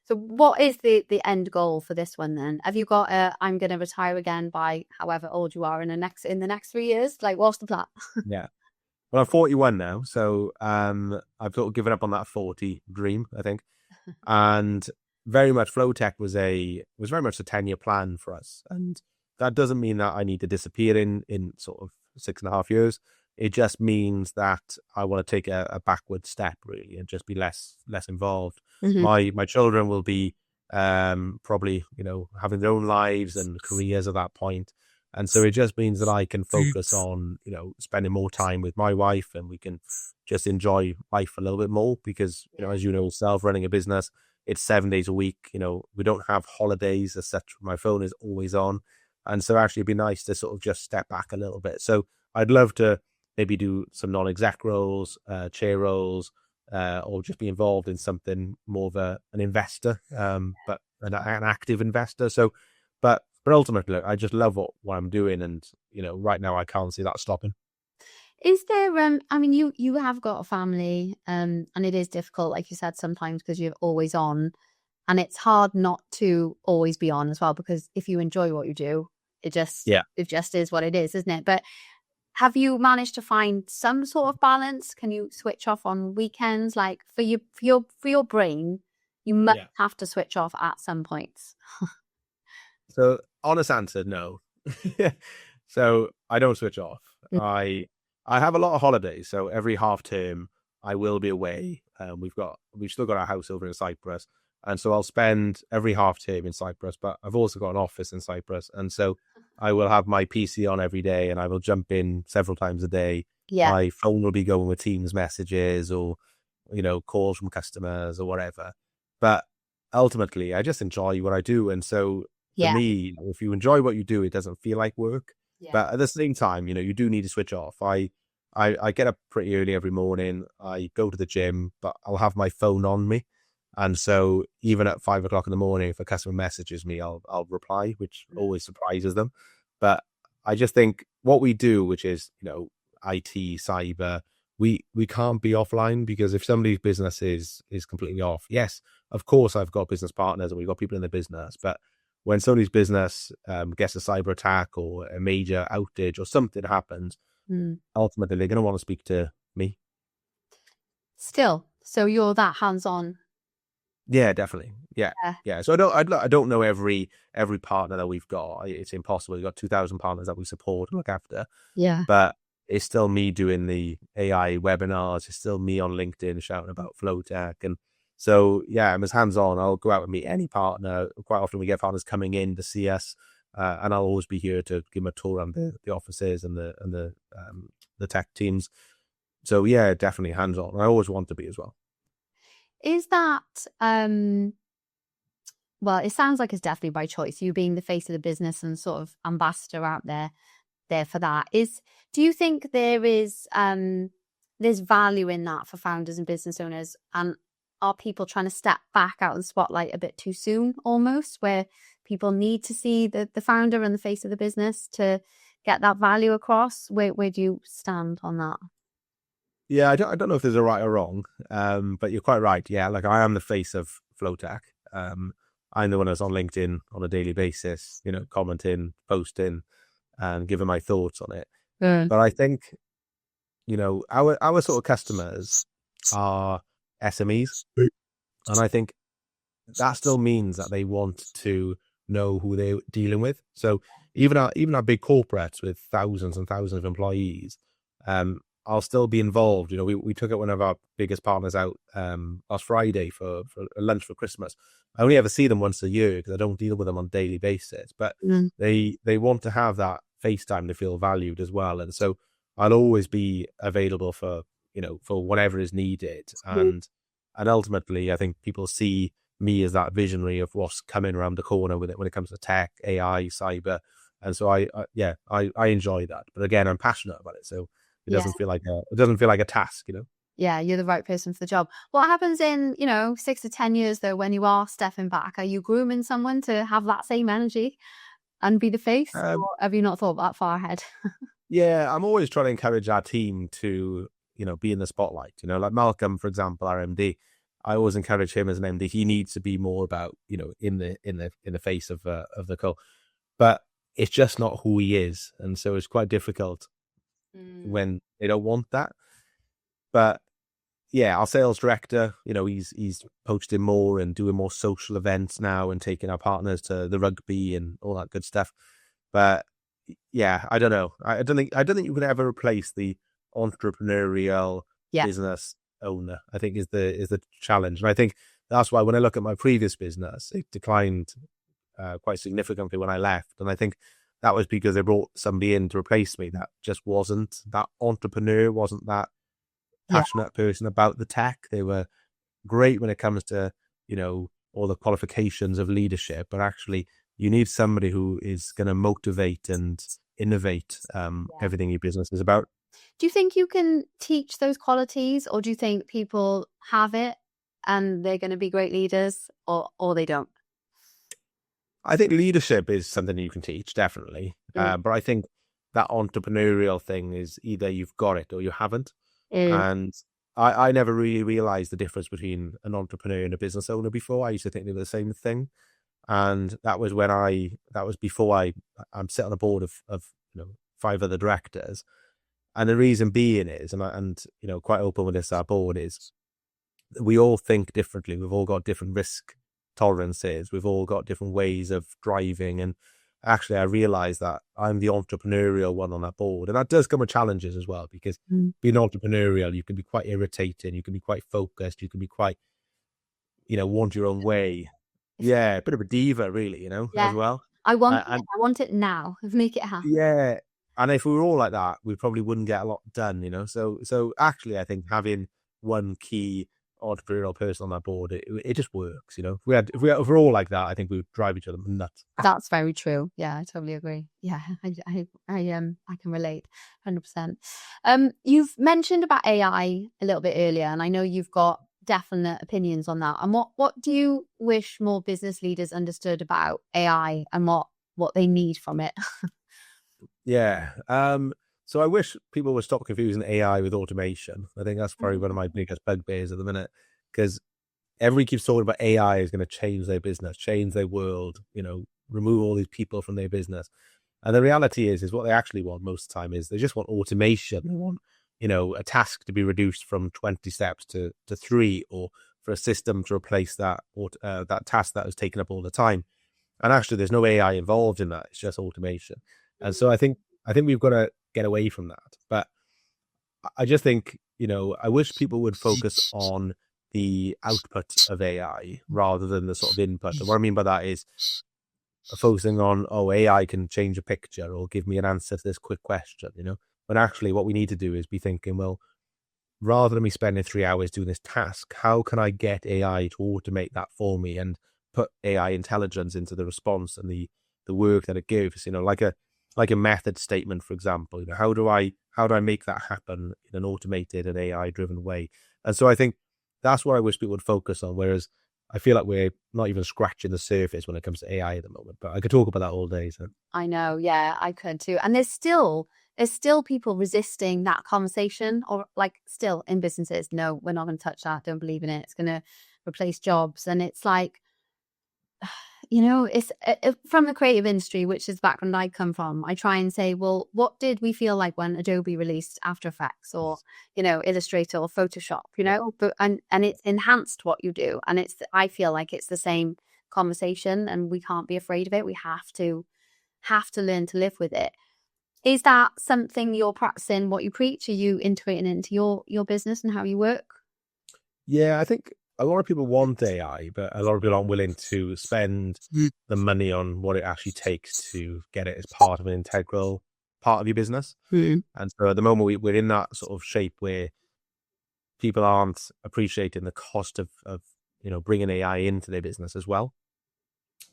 So what is the end goal for this one then? Have you got I'm going to retire again by however old you are in the next 3 years? Like, what's the plan? Yeah. Well, I'm 41 now, so I've sort of given up on that 40 dream, I think. And very much Flotek was very much a 10-year plan for us. And that doesn't mean that I need to disappear in sort of 6.5 years. It just means that I want to take a backward step, really, and just be less involved. Mm-hmm. My children will be probably, having their own lives and careers at that point. And so it just means that I can focus on, spending more time with my wife, and we can just enjoy life a little bit more because, as you know yourself, running a business, it's 7 days a week. We don't have holidays as such. My phone is always on. And so actually it'd be nice to sort of just step back a little bit. So I'd love to maybe do some non-exec roles, chair roles, or just be involved in something more of an investor, but an active investor. So, but ultimately, I just love what I'm doing, and right now I can't see that stopping. Is there? I mean, you have got a family, and it is difficult, like you said, sometimes because you're always on, and it's hard not to always be on as well. Because if you enjoy what you do, it just is what it is, isn't it? But have you managed to find some sort of balance? Can you switch off on weekends? Like for your brain, you must have to switch off at some points. So honest answer, no. So I don't switch off. I have a lot of holidays. So every half term I will be away. We've still got our house over in Cyprus. And so I'll spend every half term in Cyprus, but I've also got an office in Cyprus. And so I will have my PC on every day, and I will jump in several times a day. Yeah. My phone will be going with Teams messages or, calls from customers or whatever. But ultimately, I just enjoy what I do. And so for me, if you enjoy what you do, it doesn't feel like work. Yeah. But at the same time, you do need to switch off. I get up pretty early every morning. I go to the gym, but I'll have my phone on me. And so even at 5 o'clock in the morning, if a customer messages me, I'll reply, which always surprises them. But I just think what we do, which is, IT, cyber, we can't be offline, because if somebody's business is completely off, yes, of course, I've got business partners and we've got people in the business. But when somebody's business gets a cyber attack or a major outage or something happens, ultimately they're going to want to speak to me. Still, so you're that hands-on. Yeah, definitely. Yeah. So I don't know every partner that we've got. It's impossible. We've got 2,000 partners that we support and look after. Yeah. But it's still me doing the AI webinars. It's still me on LinkedIn shouting about Flotek. And so, I'm as hands-on. I'll go out and meet any partner. Quite often we get partners coming in to see us, and I'll always be here to give them a tour around the offices and the tech teams. So definitely hands-on. I always want to be as well. Is that, well, it sounds like it's definitely by choice, you being the face of the business and sort of ambassador out there for that. Do you think there's value in that for founders and business owners? And are people trying to step back out of the spotlight a bit too soon, almost, where people need to see the founder and the face of the business to get that value across? Where do you stand on that? Yeah, I don't know if there's a right or wrong, but you're quite right. Yeah, like I am the face of Flotek. I'm the one that's on LinkedIn on a daily basis, commenting, posting, and giving my thoughts on it. But I think, our sort of customers are SMEs, and I think that still means that they want to know who they're dealing with. So even our big corporates with thousands and thousands of employees, I'll still be involved. We took out one of our biggest partners out last Friday for a lunch for Christmas. I only ever see them once a year because I don't deal with them on a daily basis, but they want to have that FaceTime to feel valued as well. And so I'll always be available for whatever is needed. And ultimately, I think people see me as that visionary of what's coming around the corner with it when it comes to tech, AI, cyber. And so I enjoy that. But again, I'm passionate about it. So it doesn't feel like a task, Yeah, you're the right person for the job. What happens in, 6 to 10 years though, when you are stepping back? Are you grooming someone to have that same energy and be the face? Or have you not thought that far ahead? Yeah, I'm always trying to encourage our team to, be in the spotlight. Like Malcolm, for example, our MD. I always encourage him as an MD. He needs to be more about, in the face of the call. But it's just not who he is, and so it's quite difficult when they don't want that. But yeah, our sales director, he's posting more and doing more social events now and taking our partners to the rugby and all that good stuff. But yeah, I don't know. I don't think you can ever replace the entrepreneurial business owner. I think is the challenge, and I think that's why when I look at my previous business, it declined quite significantly when I left, and I think that was because they brought somebody in to replace me that just wasn't that entrepreneur, wasn't that passionate person about the tech. They were great when it comes to all the qualifications of leadership, but actually you need somebody who is going to motivate and innovate everything your business is about. Do you think you can teach those qualities, or do you think people have it and they're going to be great leaders, or they don't? I think leadership is something you can teach, definitely. But I think that entrepreneurial thing is either you've got it or you haven't. And I never really realized the difference between an entrepreneur and a business owner before. I used to think they were the same thing. And that was before I'm sit on a board of 5 other directors. And the reason being is, and quite open with this, our board is, we all think differently. We've all got different risk tolerances. We've all got different ways of driving. And actually, I realized that I'm the entrepreneurial one on that board. And that does come with challenges as well, because being entrepreneurial, you can be quite irritating. You can be quite focused. You can be quite, want your own way. Yeah, a bit of a diva, really, as well. I want it now. Make it happen. Yeah. And if we were all like that, we probably wouldn't get a lot done, So actually, I think having one key entrepreneurial person on that board, it just works. If we're all like that, I think we would drive each other nuts. That's very true. Yeah, I totally agree. Yeah, I can relate 100%. You've mentioned about AI a little bit earlier, and I know you've got definite opinions on that. And what do you wish more business leaders understood about AI and what they need from it? Yeah. So I wish people would stop confusing AI with automation. I think that's probably one of my biggest bugbears at the minute, because everybody keeps talking about AI is going to change their business, change their world, remove all these people from their business. And the reality is what they actually want most of the time is they just want automation. They want, a task to be reduced from 20 steps to 3, or for a system to replace that task that was taken up all the time. And actually, there's no AI involved in that. It's just automation. And so I think we've got to get away from that. But I just think, I wish people would focus on the output of AI rather than the sort of input. And what I mean by that is focusing on, AI can change a picture or give me an answer to this quick question, When actually what we need to do is be thinking, well, rather than me spending 3 hours doing this task, how can I get AI to automate that for me and put AI intelligence into the response and the work that it gives, like a method statement, for example. How do I make that happen in an automated and AI driven way? And so I think that's what I wish people would focus on. Whereas I feel like we're not even scratching the surface when it comes to AI at the moment. But I could talk about that all day. So I know, yeah, I could too. And there's still people resisting that conversation, or like still in businesses. No, we're not going to touch that. Don't believe in it. It's going to replace jobs. And it's like, it's from the creative industry, which is the background I come from. I try and say, well, what did we feel like when Adobe released After Effects or, Illustrator or Photoshop, but, and it's enhanced what you do. And I feel like it's the same conversation, and we can't be afraid of it. We have to learn to live with it. Is that something you're practicing, what you preach? Are you integrating it into your business and how you work? Yeah, I think a lot of people want AI, but a lot of people aren't willing to spend the money on what it actually takes to get it as part of an integral part of your business. And so at the moment, we're in that sort of shape where people aren't appreciating the cost of bringing AI into their business as well.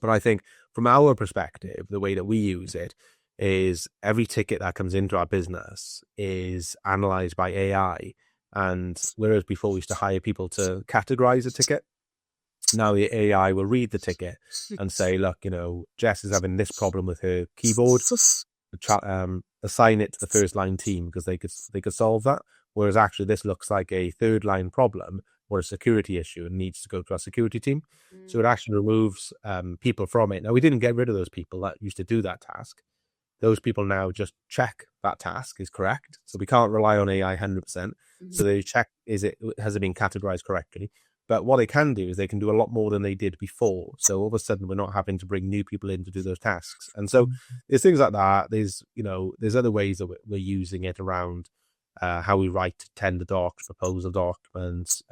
But I think from our perspective, the way that we use it is every ticket that comes into our business is analyzed by AI. And whereas before we used to hire people to categorize a ticket, now the AI will read the ticket and say, look, Jess is having this problem with her keyboard. Assign it to the first line team because they could solve that. Whereas actually this looks like a third line problem or a security issue and needs to go to our security team. So it actually removes people from it. Now, we didn't get rid of those people that used to do that task. Those people now just check that task is correct. So we can't rely on AI 100%. So they check, has it been categorized correctly? But what they can do is they can do a lot more than they did before. So all of a sudden, we're not having to bring new people in to do those tasks. And so there's things like that. There's other ways that we're using it around how we write tender docs, proposal documents,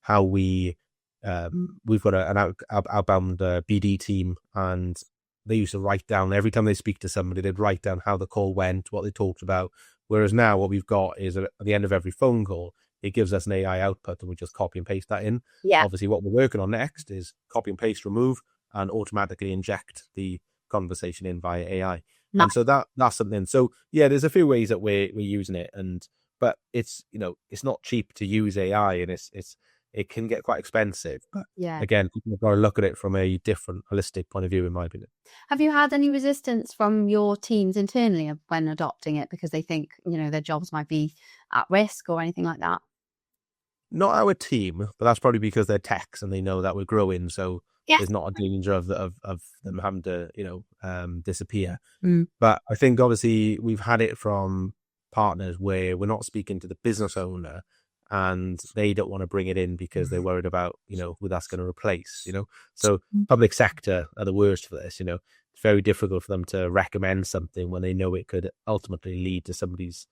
how we've got an outbound BD team, and they used to write down every time they speak to somebody, they'd write down how the call went, what they talked about. Whereas now what we've got is at the end of every phone call, it gives us an AI output and we just copy and paste that in. Yeah. Obviously, what we're working on next is copy and paste, remove, and automatically inject the conversation in via AI. Nice. And so that's something. So yeah, there's a few ways that we're using it, but it's not cheap to use AI, and it can get quite expensive. But yeah, again, people have got to look at it from a different, holistic point of view, in my opinion. Have you had any resistance from your teams internally when adopting it because they think their jobs might be at risk or anything like that? Not our team, but that's probably because they're techs and they know that we're growing. So there's not a danger of them having to, disappear. But I think obviously we've had it from partners where we're not speaking to the business owner and they don't want to bring it in because they're worried about, who that's going to replace, So public sector are the worst for this, It's very difficult for them to recommend something when they know it could ultimately lead to somebody's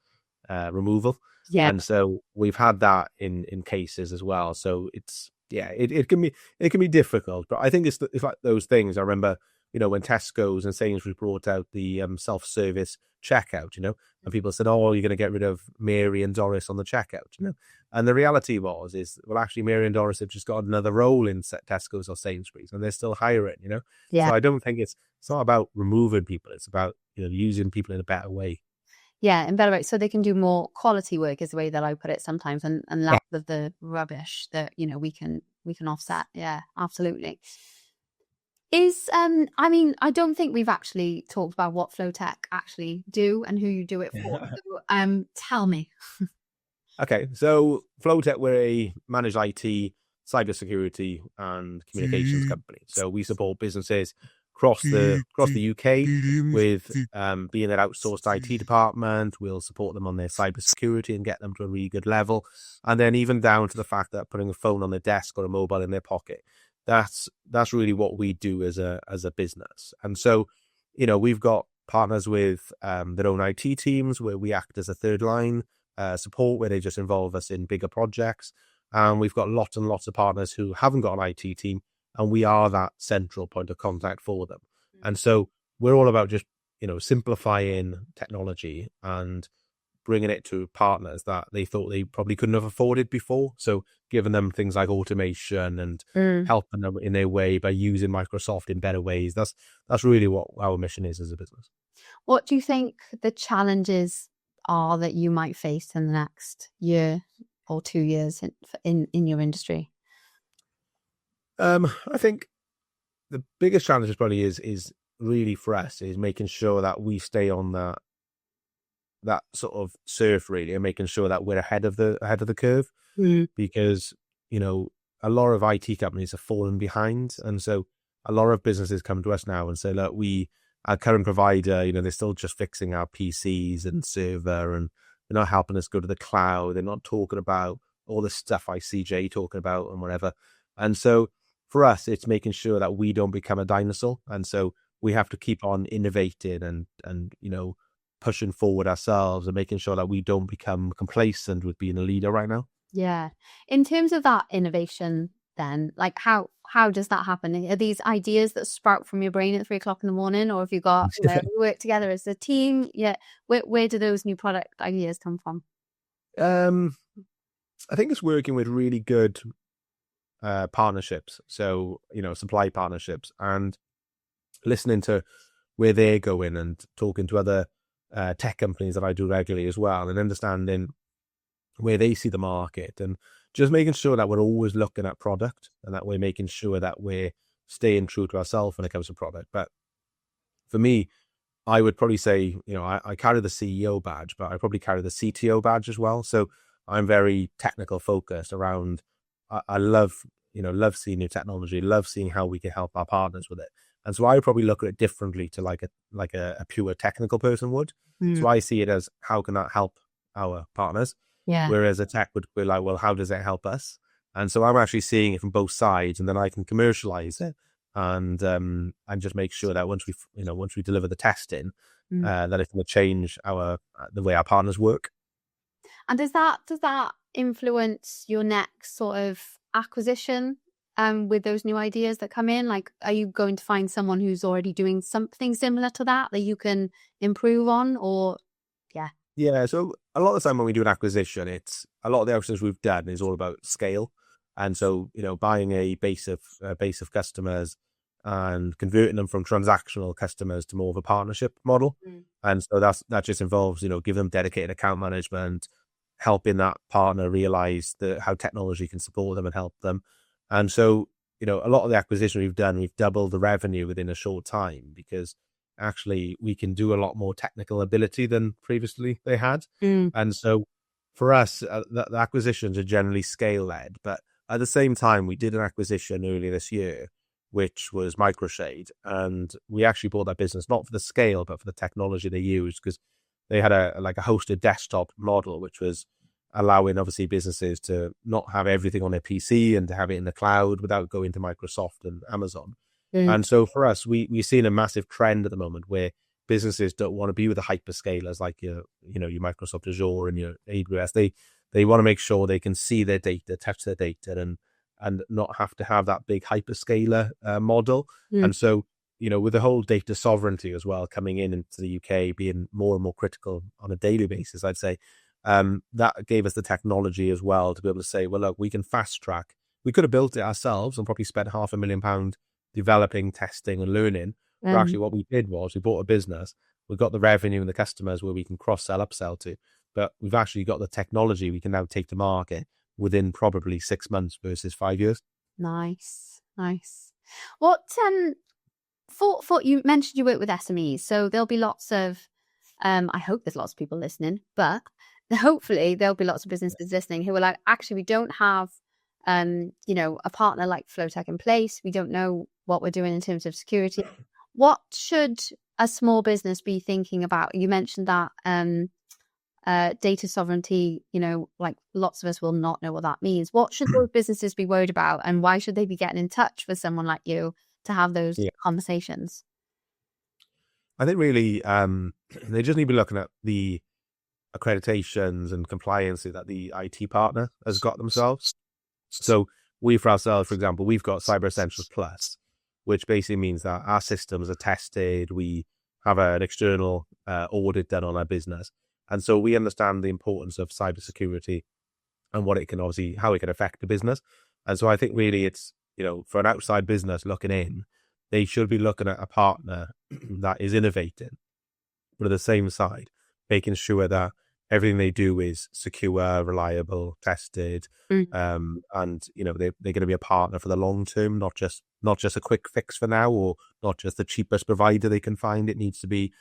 removal. Yeah. And so we've had that in cases as well. So it can be difficult, but I think it's like those things. I remember, when Tesco's and Sainsbury's brought out the self-service checkout, and people said, "Oh, you're going to get rid of Mary and Doris on the checkout," And the reality is, well, actually, Mary and Doris have just got another role in Tesco's or Sainsbury's, and they're still hiring, Yeah. So I don't think it's not about removing people; it's about using people in a better way. Yeah, in better way, so they can do more quality work is the way that I put it sometimes, and less of the rubbish that we can offset. Yeah, absolutely. I don't think we've actually talked about what Flotek actually do and who you do it for. So, tell me. Okay, so Flotek, we're a managed IT, cybersecurity, and communications company. So we support businesses across the UK with being an outsourced IT department. We'll support them on their cybersecurity and get them to a really good level, and then even down to the fact that putting a phone on their desk or a mobile in their pocket. That's really what we do as a business. And so, we've got partners with their own IT teams where we act as a third line support, where they just involve us in bigger projects. And we've got lots and lots of partners who haven't got an IT team, and we are that central point of contact for them. And so we're all about just, simplifying technology and bringing it to partners that they thought they probably couldn't have afforded before. So giving them things like automation and helping them in their way by using Microsoft in better ways. That's really what our mission is as a business. What do you think the challenges are that you might face in the next year or 2 years in your industry? I think the biggest challenge probably is really for us is making sure that we stay on that sort of surf really, and making sure that we're ahead of the curve, because a lot of IT companies have fallen behind, and so a lot of businesses come to us now and say, look, our current provider, they're still just fixing our PCs and server, and they're not helping us go to the cloud. They're not talking about all the stuff I see Jay talking about and whatever. And so for us, it's making sure that we don't become a dinosaur, and so we have to keep on innovating and pushing forward ourselves and making sure that we don't become complacent with being a leader right now. Yeah. In terms of that innovation, then, like how does that happen? Are these ideas that sprout from your brain at 3 o'clock in the morning, or have you got you work together as a team? Yeah. Where do those new product ideas come from? I think it's working with really good partnerships. So, supply partnerships, and listening to where they're going and talking to other tech companies that I do regularly as well, and understanding where they see the market, and just making sure that we're always looking at product and that we're making sure that we're staying true to ourselves when it comes to product. But for me, I would probably say, I carry the CEO badge, but I probably carry the CTO badge as well. So I'm very technical focused around, I love seeing new technology, love seeing how we can help our partners with it. And so I would probably look at it differently to like a pure technical person would. So I see it as, how can that help our partners? Yeah. Whereas a tech would be like, well, how does it help us? And so I'm actually seeing it from both sides, and then I can commercialize it and just make sure that once we deliver the testing, that it's going to change the way our partners work. And does that influence your next sort of acquisition with those new ideas that come in? Like, are you going to find someone who's already doing something similar to that you can improve on? Or yeah, so a lot of the time when we do an acquisition, a lot of the acquisitions we've done is all about scale. And so, buying a base of customers and converting them from transactional customers to more of a partnership model. And so that just involves, giving them dedicated account management, helping that partner realize how technology can support them and help them. And so, a lot of the acquisition we've done, we've doubled the revenue within a short time, because actually we can do a lot more technical ability than previously they had. And so for us, the acquisitions are generally scale led, but at the same time, we did an acquisition earlier this year, which was Microshade, and we actually bought that business not for the scale, but for the technology they used, because they had a hosted desktop model, which was allowing obviously businesses to not have everything on their PC and to have it in the cloud without going to Microsoft and Amazon. And so for us, we're seeing a massive trend at the moment where businesses don't want to be with the hyperscalers like your Microsoft Azure and your AWS. They want to make sure they can see their data, touch their data, and not have to have that big hyperscaler model. And so, with the whole data sovereignty as well coming into the UK being more and more critical on a daily basis, I'd say that gave us the technology as well to be able to say, well, look, we can fast track. We could have built it ourselves and probably spent £500,000 developing, testing, and learning. But actually, what we did was we bought a business. We got the revenue and the customers where we can cross-sell, upsell to. But we've actually got the technology we can now take to market within probably 6 months versus 5 years. Nice. What for you mentioned you work with SMEs, so there'll be lots of I hope there's lots of people listening, but hopefully there'll be lots of businesses listening who are like, actually, we don't have a partner like Flotek in place. We don't know what we're doing in terms of security. What should a small business be thinking about? You mentioned that data sovereignty, like lots of us will not know what that means. What should those businesses be worried about, and why should they be getting in touch with someone like you to have those conversations? I think really they just need to be looking at the accreditations and compliance that the IT partner has got themselves. So we, for ourselves, for example, we've got Cyber Essentials Plus, which basically means that our systems are tested. We have an external audit done on our business. And so we understand the importance of cybersecurity and what it can how it can affect the business. And so I think really it's, for an outside business looking in, they should be looking at a partner that is innovating, but at the same side, making sure that everything they do is secure, reliable, tested, and they're going to be a partner for the long term, not just a quick fix for now, or not just the cheapest provider they can find. It needs to be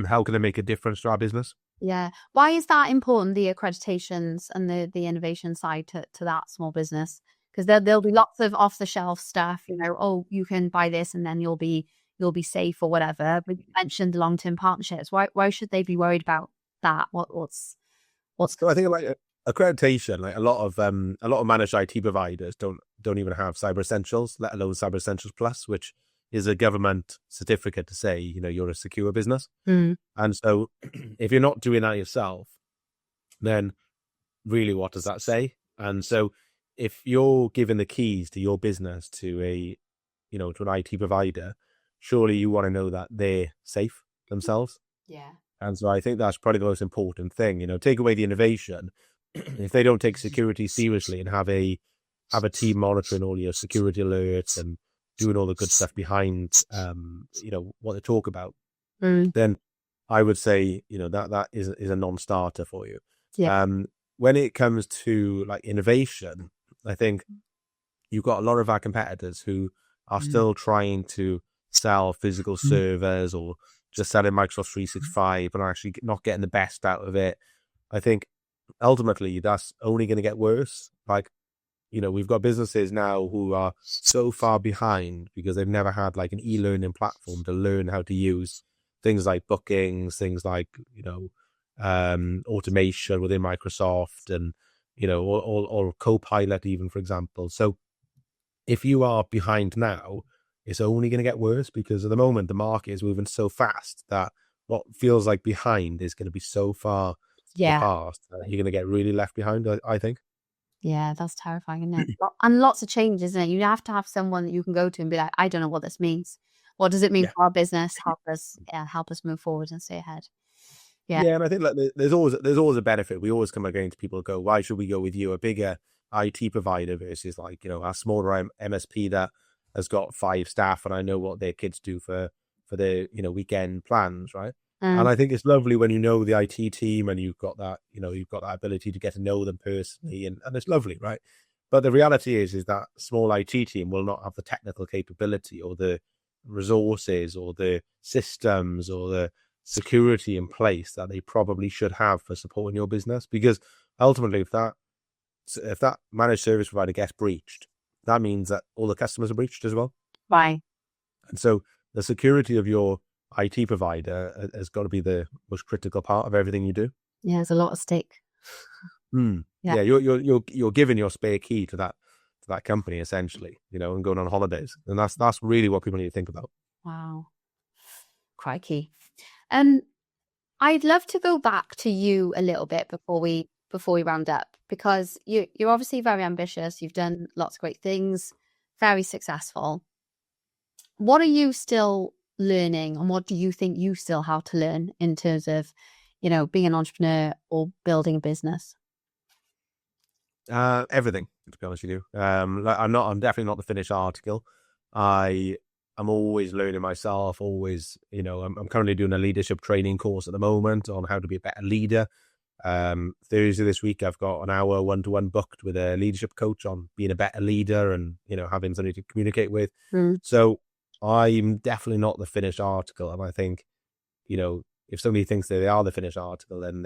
how can they make a difference to our business? Yeah. Why is that important, the accreditations and the innovation side to that small business? Because there'll be lots of off the shelf stuff, you can buy this and then you'll be safe or whatever. But you mentioned long term partnerships. Why should they be worried about that? What's So I think like accreditation, like a lot of managed IT providers don't even have Cyber Essentials, let alone Cyber Essentials Plus, which is a government certificate to say, you're a secure business. Mm. And so if you're not doing that yourself, then really what does that say? And so if you're giving the keys to your business to to an IT provider, surely you want to know that they're safe themselves. Yeah. And so I think that's probably the most important thing. Take away the innovation. If they don't take security seriously and have a team monitoring all your security alerts and doing all the good stuff behind, what they talk about, then I would say, that is a non-starter for you. Yeah. When it comes to like innovation, I think you've got a lot of our competitors who are still trying to sell physical servers or just selling Microsoft 365 and actually not getting the best out of it. I think ultimately that's only going to get worse. Like, we've got businesses now who are so far behind because they've never had like an e-learning platform to learn how to use things like bookings, things like, automation within Microsoft and, or Copilot even, for example. So if you are behind now, it's only going to get worse because at the moment the market is moving so fast that what feels like behind is going to be so far past that you're going to get really left behind, I think. Yeah, that's terrifying, isn't it? And lots of change, isn't it? You have to have someone that you can go to and be like, I don't know what this means. What does it mean for our business? Help us move forward and stay ahead. Yeah. Yeah, and I think like there's always a benefit. We always come against people who go, why should we go with you, a bigger IT provider versus like, a smaller MSP that has got 5 staff and I know what their kids do for their, weekend plans, right? And I think it's lovely when you know the IT team and you've got that, you've got that ability to get to know them personally and it's lovely, right? But the reality is that small IT team will not have the technical capability or the resources or the systems or the security in place that they probably should have for supporting your business. Because ultimately, if that managed service provider gets breached, that means that all the customers are breached as well. Right. And so the security of your IT provider has got to be the most critical part of everything you do. Yeah, there's a lot at stake. Yeah, you're giving your spare key to that company essentially, and going on holidays, and that's really what people need to think about. Wow, crikey. I'd love to go back to you a little bit before we round up, because you're obviously very ambitious. You've done lots of great things, very successful. What are you still learning, and what do you think you still have to learn in terms of, being an entrepreneur or building a business? Everything, to be honest with you. I'm definitely not the finished article. I'm always learning myself, always, I'm currently doing a leadership training course at the moment on how to be a better leader. Thursday this week, I've got an hour one-to-one booked with a leadership coach on being a better leader and, having somebody to communicate with. So I'm definitely not the finished article. And I think, if somebody thinks that they are the finished article, then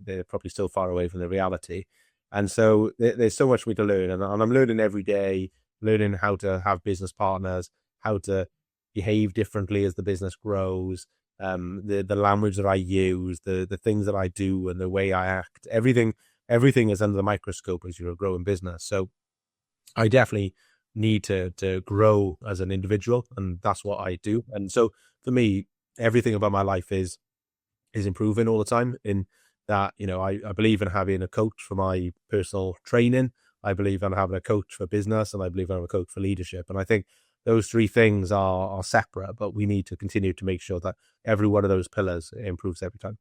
they're probably still far away from the reality. And so there's so much for me to learn. And I'm learning every day, learning how to have business partners, how to behave differently as the business grows, the language that I use, the things that I do and the way I act. Everything is under the microscope as you're a growing business. So I definitely need to grow as an individual, and that's what I do. And so for me, everything about my life is improving all the time. In that, I believe in having a coach for my personal training. I believe in having a coach for business, and I believe in having a coach for leadership. And I think those 3 things are separate, but we need to continue to make sure that every one of those pillars improves every time.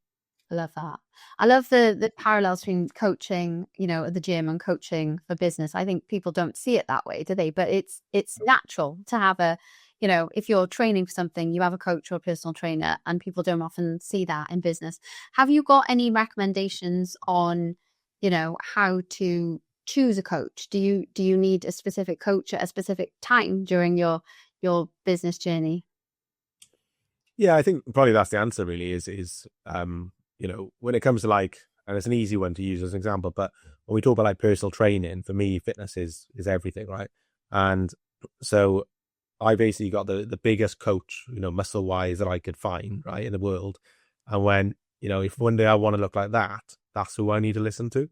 I love that. I love the parallels between coaching, at the gym and coaching for business. I think people don't see it that way, do they? But it's natural to have a, if you're training for something, you have a coach or a personal trainer, and people don't often see that in business. Have you got any recommendations on, how to choose a coach? Do you need a specific coach at a specific time during your business journey? Yeah, I think probably that's the answer really is when it comes to like, and it's an easy one to use as an example, but when we talk about like personal training, for me, fitness is everything, right? And so I basically got the biggest coach, muscle wise that I could find, right, in the world. And when, if one day I want to look like that, that's who I need to listen to.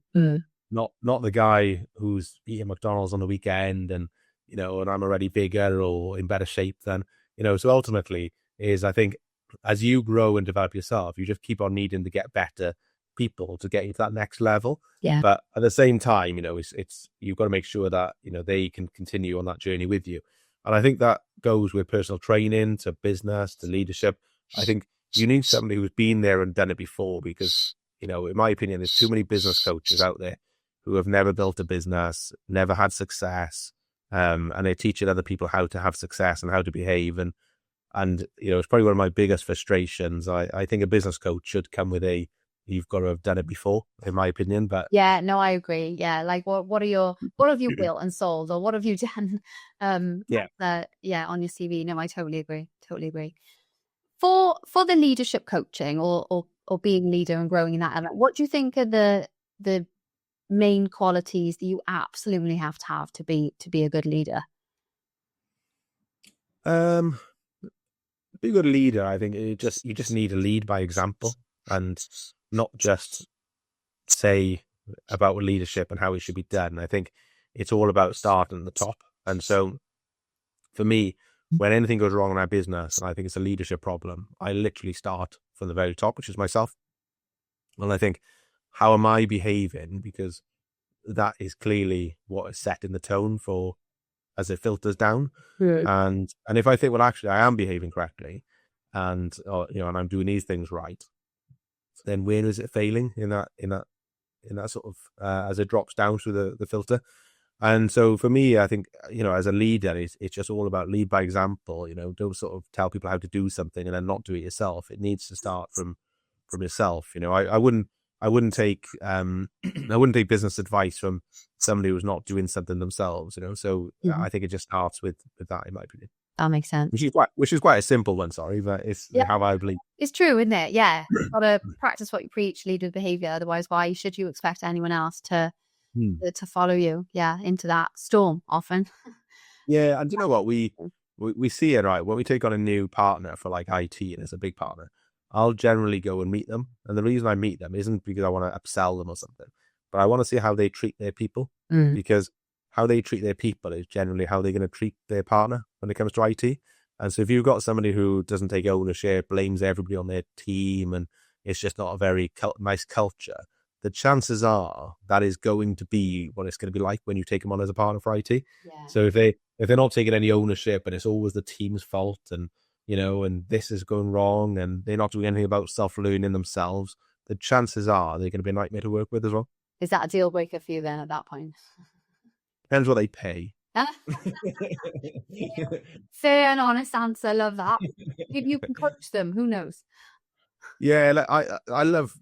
Not the guy who's eating McDonald's on the weekend and, and I'm already bigger or in better shape than, So ultimately is, I think, as you grow and develop yourself, you just keep on needing to get better people to get you to that next level. Yeah. But at the same time, it's you've got to make sure that, they can continue on that journey with you. And I think that goes with personal training to business to leadership. I think you need somebody who's been there and done it before, because, in my opinion, there's too many business coaches out there who have never built a business, never had success, and they're teaching other people how to have success and how to behave. And it's probably one of my biggest frustrations. I think a business coach should come with you've got to have done it before, in my opinion. But yeah, no, I agree. Yeah, like what have you built and sold, or what have you done? On your CV. No, I totally agree. Totally agree. For the leadership coaching or being a leader and growing in that element, what do you think are the main qualities that you absolutely have to be a good leader? Be a good leader, I think you just need to lead by example, and not just say about leadership and how it should be done. I think it's all about starting at the top. And so for me, when anything goes wrong in our business and I think it's a leadership problem, I literally start from the very top, which is myself. And I think, how am I behaving? Because that is clearly what is setting the tone for as it filters down. And if I think, well, actually I am behaving correctly, and and I'm doing these things right, then where is it failing in that sort of as it drops down through the filter? And so for me, I think, as a leader, it's just all about lead by example. Don't sort of tell people how to do something and then not do it yourself. It needs to start from yourself. I wouldn't take business advice from somebody who's not doing something themselves. So I think it just starts with that, in my opinion. That makes sense. Which is quite a simple one, sorry, but it's how I believe. It's true, isn't it? Yeah. You've got to practice what you preach, lead with behavior. Otherwise, why should you expect anyone else to follow you? Yeah, into that storm often. Yeah, and you know what? We see it, right? When we take on a new partner for like IT, and it's a big partner, I'll generally go and meet them. And the reason I meet them isn't because I want to upsell them or something, but I want to see how they treat their people, because how they treat their people is generally how they're going to treat their partner when it comes to IT. And so if you've got somebody who doesn't take ownership, blames everybody on their team, and it's just not a very nice culture, the chances are that is going to be what it's going to be like when you take them on as a partner for IT. Yeah. So if they're not taking any ownership, and it's always the team's fault, and and this is going wrong, and they're not doing anything about self-learning themselves, the chances are they're going to be a nightmare to work with as well. Is that a deal breaker for you then at that point? Depends what they pay. Fair and honest answer. Love that. If you can coach them, who knows? Yeah, like I love,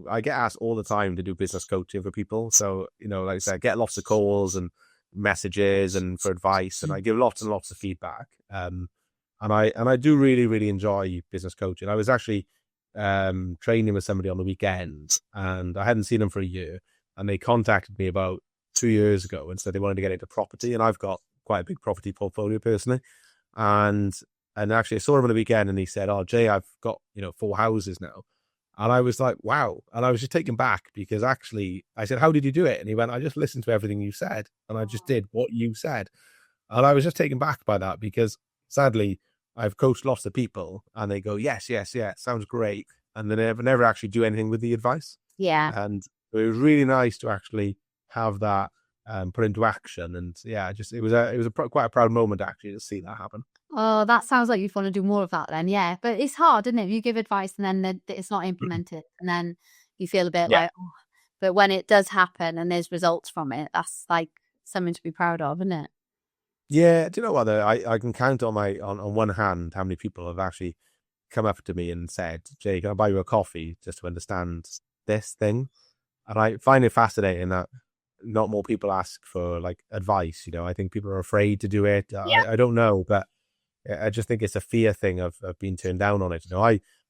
I get asked all the time to do business coaching for people. So, like I said, I get lots of calls and messages and for advice, and I give lots and lots of feedback. And I do really, really enjoy business coaching. I was actually training with somebody on the weekend, and I hadn't seen them for a year, and they contacted me about 2 years ago and said they wanted to get into property, and I've got quite a big property portfolio personally. And actually I saw him on the weekend, and he said, "Oh, Jay, I've got, 4 houses now." And I was like, wow. And I was just taken back, because actually I said, "How did you do it?" And he went, "I just listened to everything you said, and I just did what you said." And I was just taken back by that, because sadly I've coached lots of people and they go, yes, sounds great. And they never actually do anything with the advice. Yeah. And it was really nice to actually have that put into action. And yeah, it was quite a proud moment actually to see that happen. Oh, that sounds like you'd want to do more of that then. Yeah. But it's hard, isn't it? If you give advice and then it's not implemented, and then you feel a bit like, oh. But when it does happen and there's results from it, that's like something to be proud of, isn't it? Yeah. Do you know what? I can count on one hand how many people have actually come up to me and said, "Jay, can I buy you a coffee just to understand this thing?" And I find it fascinating that not more people ask for like advice. I think people are afraid to do it. Yeah. I don't know, but I just think it's a fear thing of being turned down on it.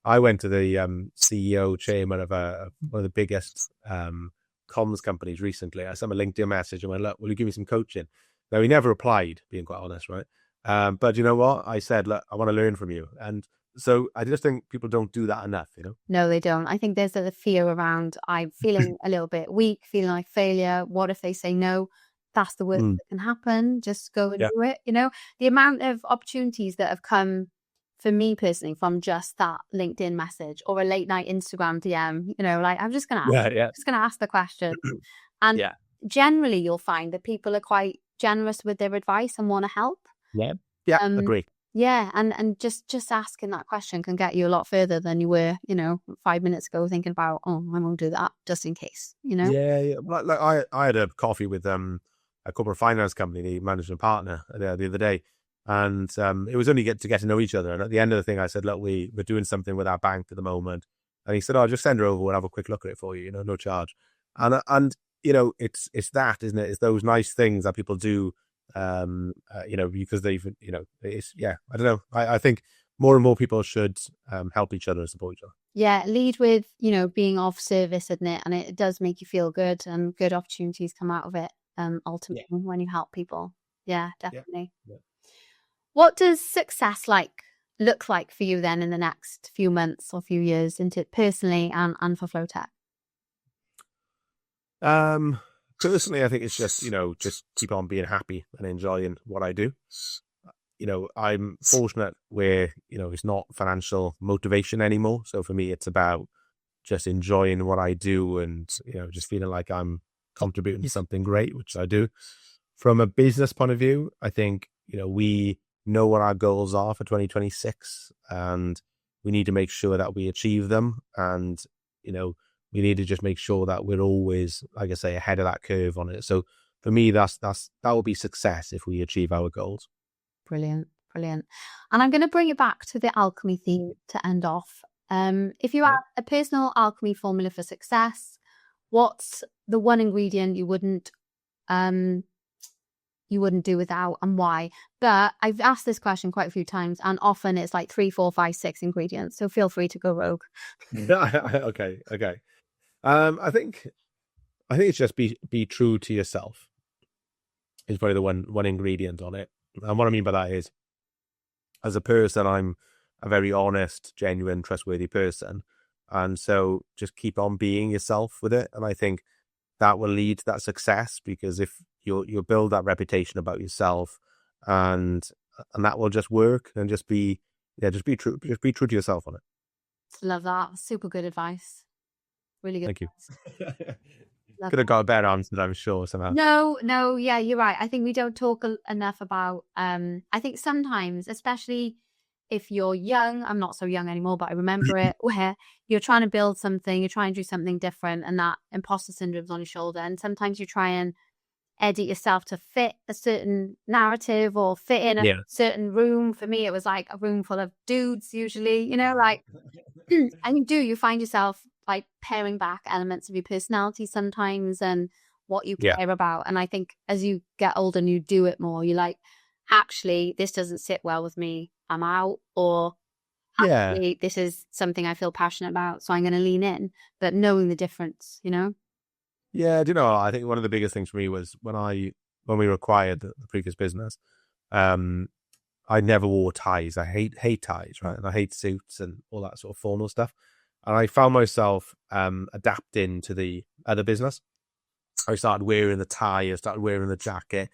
I went to the CEO chairman of one of the biggest comms companies recently. I sent him a LinkedIn message and went, "Look, will you give me some coaching?" Now, he never replied, being quite honest, right? But you know what? I said, "Look, I want to learn from you." And so I just think people don't do that enough, No, they don't. I think there's a fear around, I'm feeling a little bit weak, feeling like failure. What if they say no? That's the worst that can happen. Just go and do it. The amount of opportunities that have come for me personally, from just that LinkedIn message or a late night Instagram DM, like I'm just going to ask, Yeah. just going to ask the question. And Yeah. generally you'll find that people are quite generous with their advice and want to help. Yeah. Agree. Yeah, and just asking that question can get you a lot further than you were, 5 minutes ago thinking about, I won't do that just in case, Yeah. Like I had a coffee with a corporate finance company, the managing partner, the other day, and it was only to get to know each other. And at the end of the thing, I said, "Look, we're doing something with our bank at the moment," and he said, "Oh, just send her over. We'll have a quick look at it for you. No charge." And it's that, isn't it? It's those nice things that people do. Because they've, it's, I don't know. I think more and more people should help each other and support each other. Yeah, lead with, being of service, isn't it? And it does make you feel good, and good opportunities come out of it, ultimately, when you help people. Yeah, definitely. Yeah. What does success look like for you then in the next few months or few years, into personally and for Flotek? Personally, I think it's just keep on being happy and enjoying what I do. I'm fortunate where it's not financial motivation anymore. So for me, it's about just enjoying what I do and just feeling like I'm contributing to something great, which I do. From a business point of view, I think we know what our goals are for 2026, and we need to make sure that we achieve them. And we need to just make sure that we're always, like I say, ahead of that curve on it. So for me, that will be success if we achieve our goals. Brilliant. And I'm going to bring it back to the alchemy theme to end off. If you had a personal alchemy formula for success, what's the one ingredient you wouldn't do without, and why? But I've asked this question quite a few times, and often it's like 3, 4, 5, 6 ingredients. So feel free to go rogue. Okay. I think it's just be true to yourself is probably the one ingredient on it. And what I mean by that is, as a person, I'm a very honest, genuine, trustworthy person. And so just keep on being yourself with it. And I think that will lead to that success, because if you'll build that reputation about yourself, and that will just work, and just be true to yourself on it. Love that. Super good advice. Really good. Thank you. Could have got a better answer, I'm sure, somehow. No, yeah, you're right. I think we don't talk enough about, I think sometimes, especially if you're young, I'm not so young anymore, but I remember it, where you're trying to build something, you're trying to do something different, and that imposter syndrome's on your shoulder. And sometimes you try and edit yourself to fit a certain narrative or fit in a certain room. For me, it was like a room full of dudes, usually, and you find yourself like paring back elements of your personality sometimes and what you care about. And I think as you get older and you do it more, you're like, actually, this doesn't sit well with me, I'm out. Or actually, this is something I feel passionate about, so I'm going to lean in. But knowing the difference, Yeah, do you know, I think one of the biggest things for me was when we acquired the previous business, I never wore ties. I hate ties, right? And I hate suits and all that sort of formal stuff. And I found myself adapting to the other business. I started wearing the tie, I started wearing the jacket,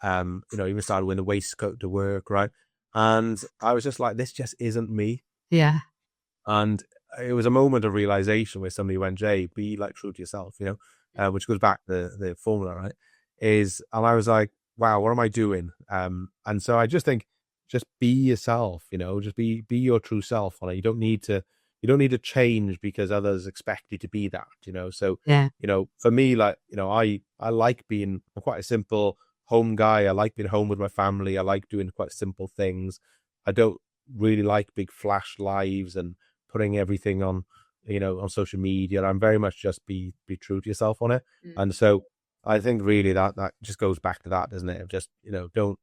even started wearing the waistcoat to work, right? And I was just like, this just isn't me. Yeah. And it was a moment of realization where somebody went, Jay, be like true to yourself, which goes back to the formula, right? And I was like, wow, what am I doing? And so I just think, just be yourself, just be your true self. And you don't need to change because others expect you to be that, So, for me, I like I'm quite a simple home guy. I like being home with my family. I like doing quite simple things. I don't really like big flash lives and putting everything on, on social media. I'm very much just be true to yourself on it. And so I think really that just goes back to that, doesn't it? Of just, don't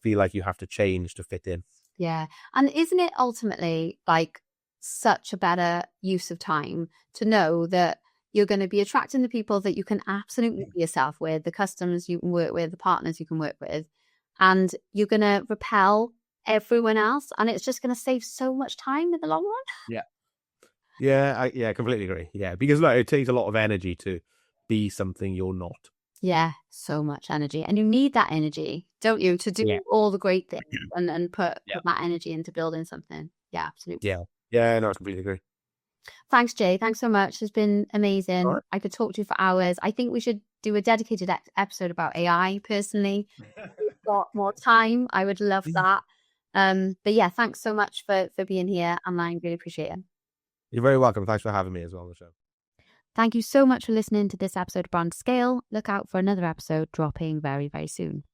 feel like you have to change to fit in. Yeah. And isn't it ultimately like such a better use of time to know that you're going to be attracting the people that you can absolutely be yourself with, the customers you can work with, the partners you can work with, and you're going to repel everyone else, and it's just going to save so much time in the long run. I completely agree. Yeah, because it takes a lot of energy to be something you're not. Yeah, so much energy. And you need that energy, don't you, to Yeah. do all the great things and put Yeah. that energy into building something. Yeah, absolutely. Yeah. Yeah, no, I completely agree. Thanks, Jay. Thanks so much. It's been All amazing. right. I could talk to you for hours. I think we should do a dedicated episode about AI personally. We've got more time. I would love that. But yeah, thanks so much for being here, and I really appreciate it. You're very welcome. Thanks for having me as well on the show. Thank you so much for listening to this episode of Brand Scale. Look out for another episode dropping very, very soon.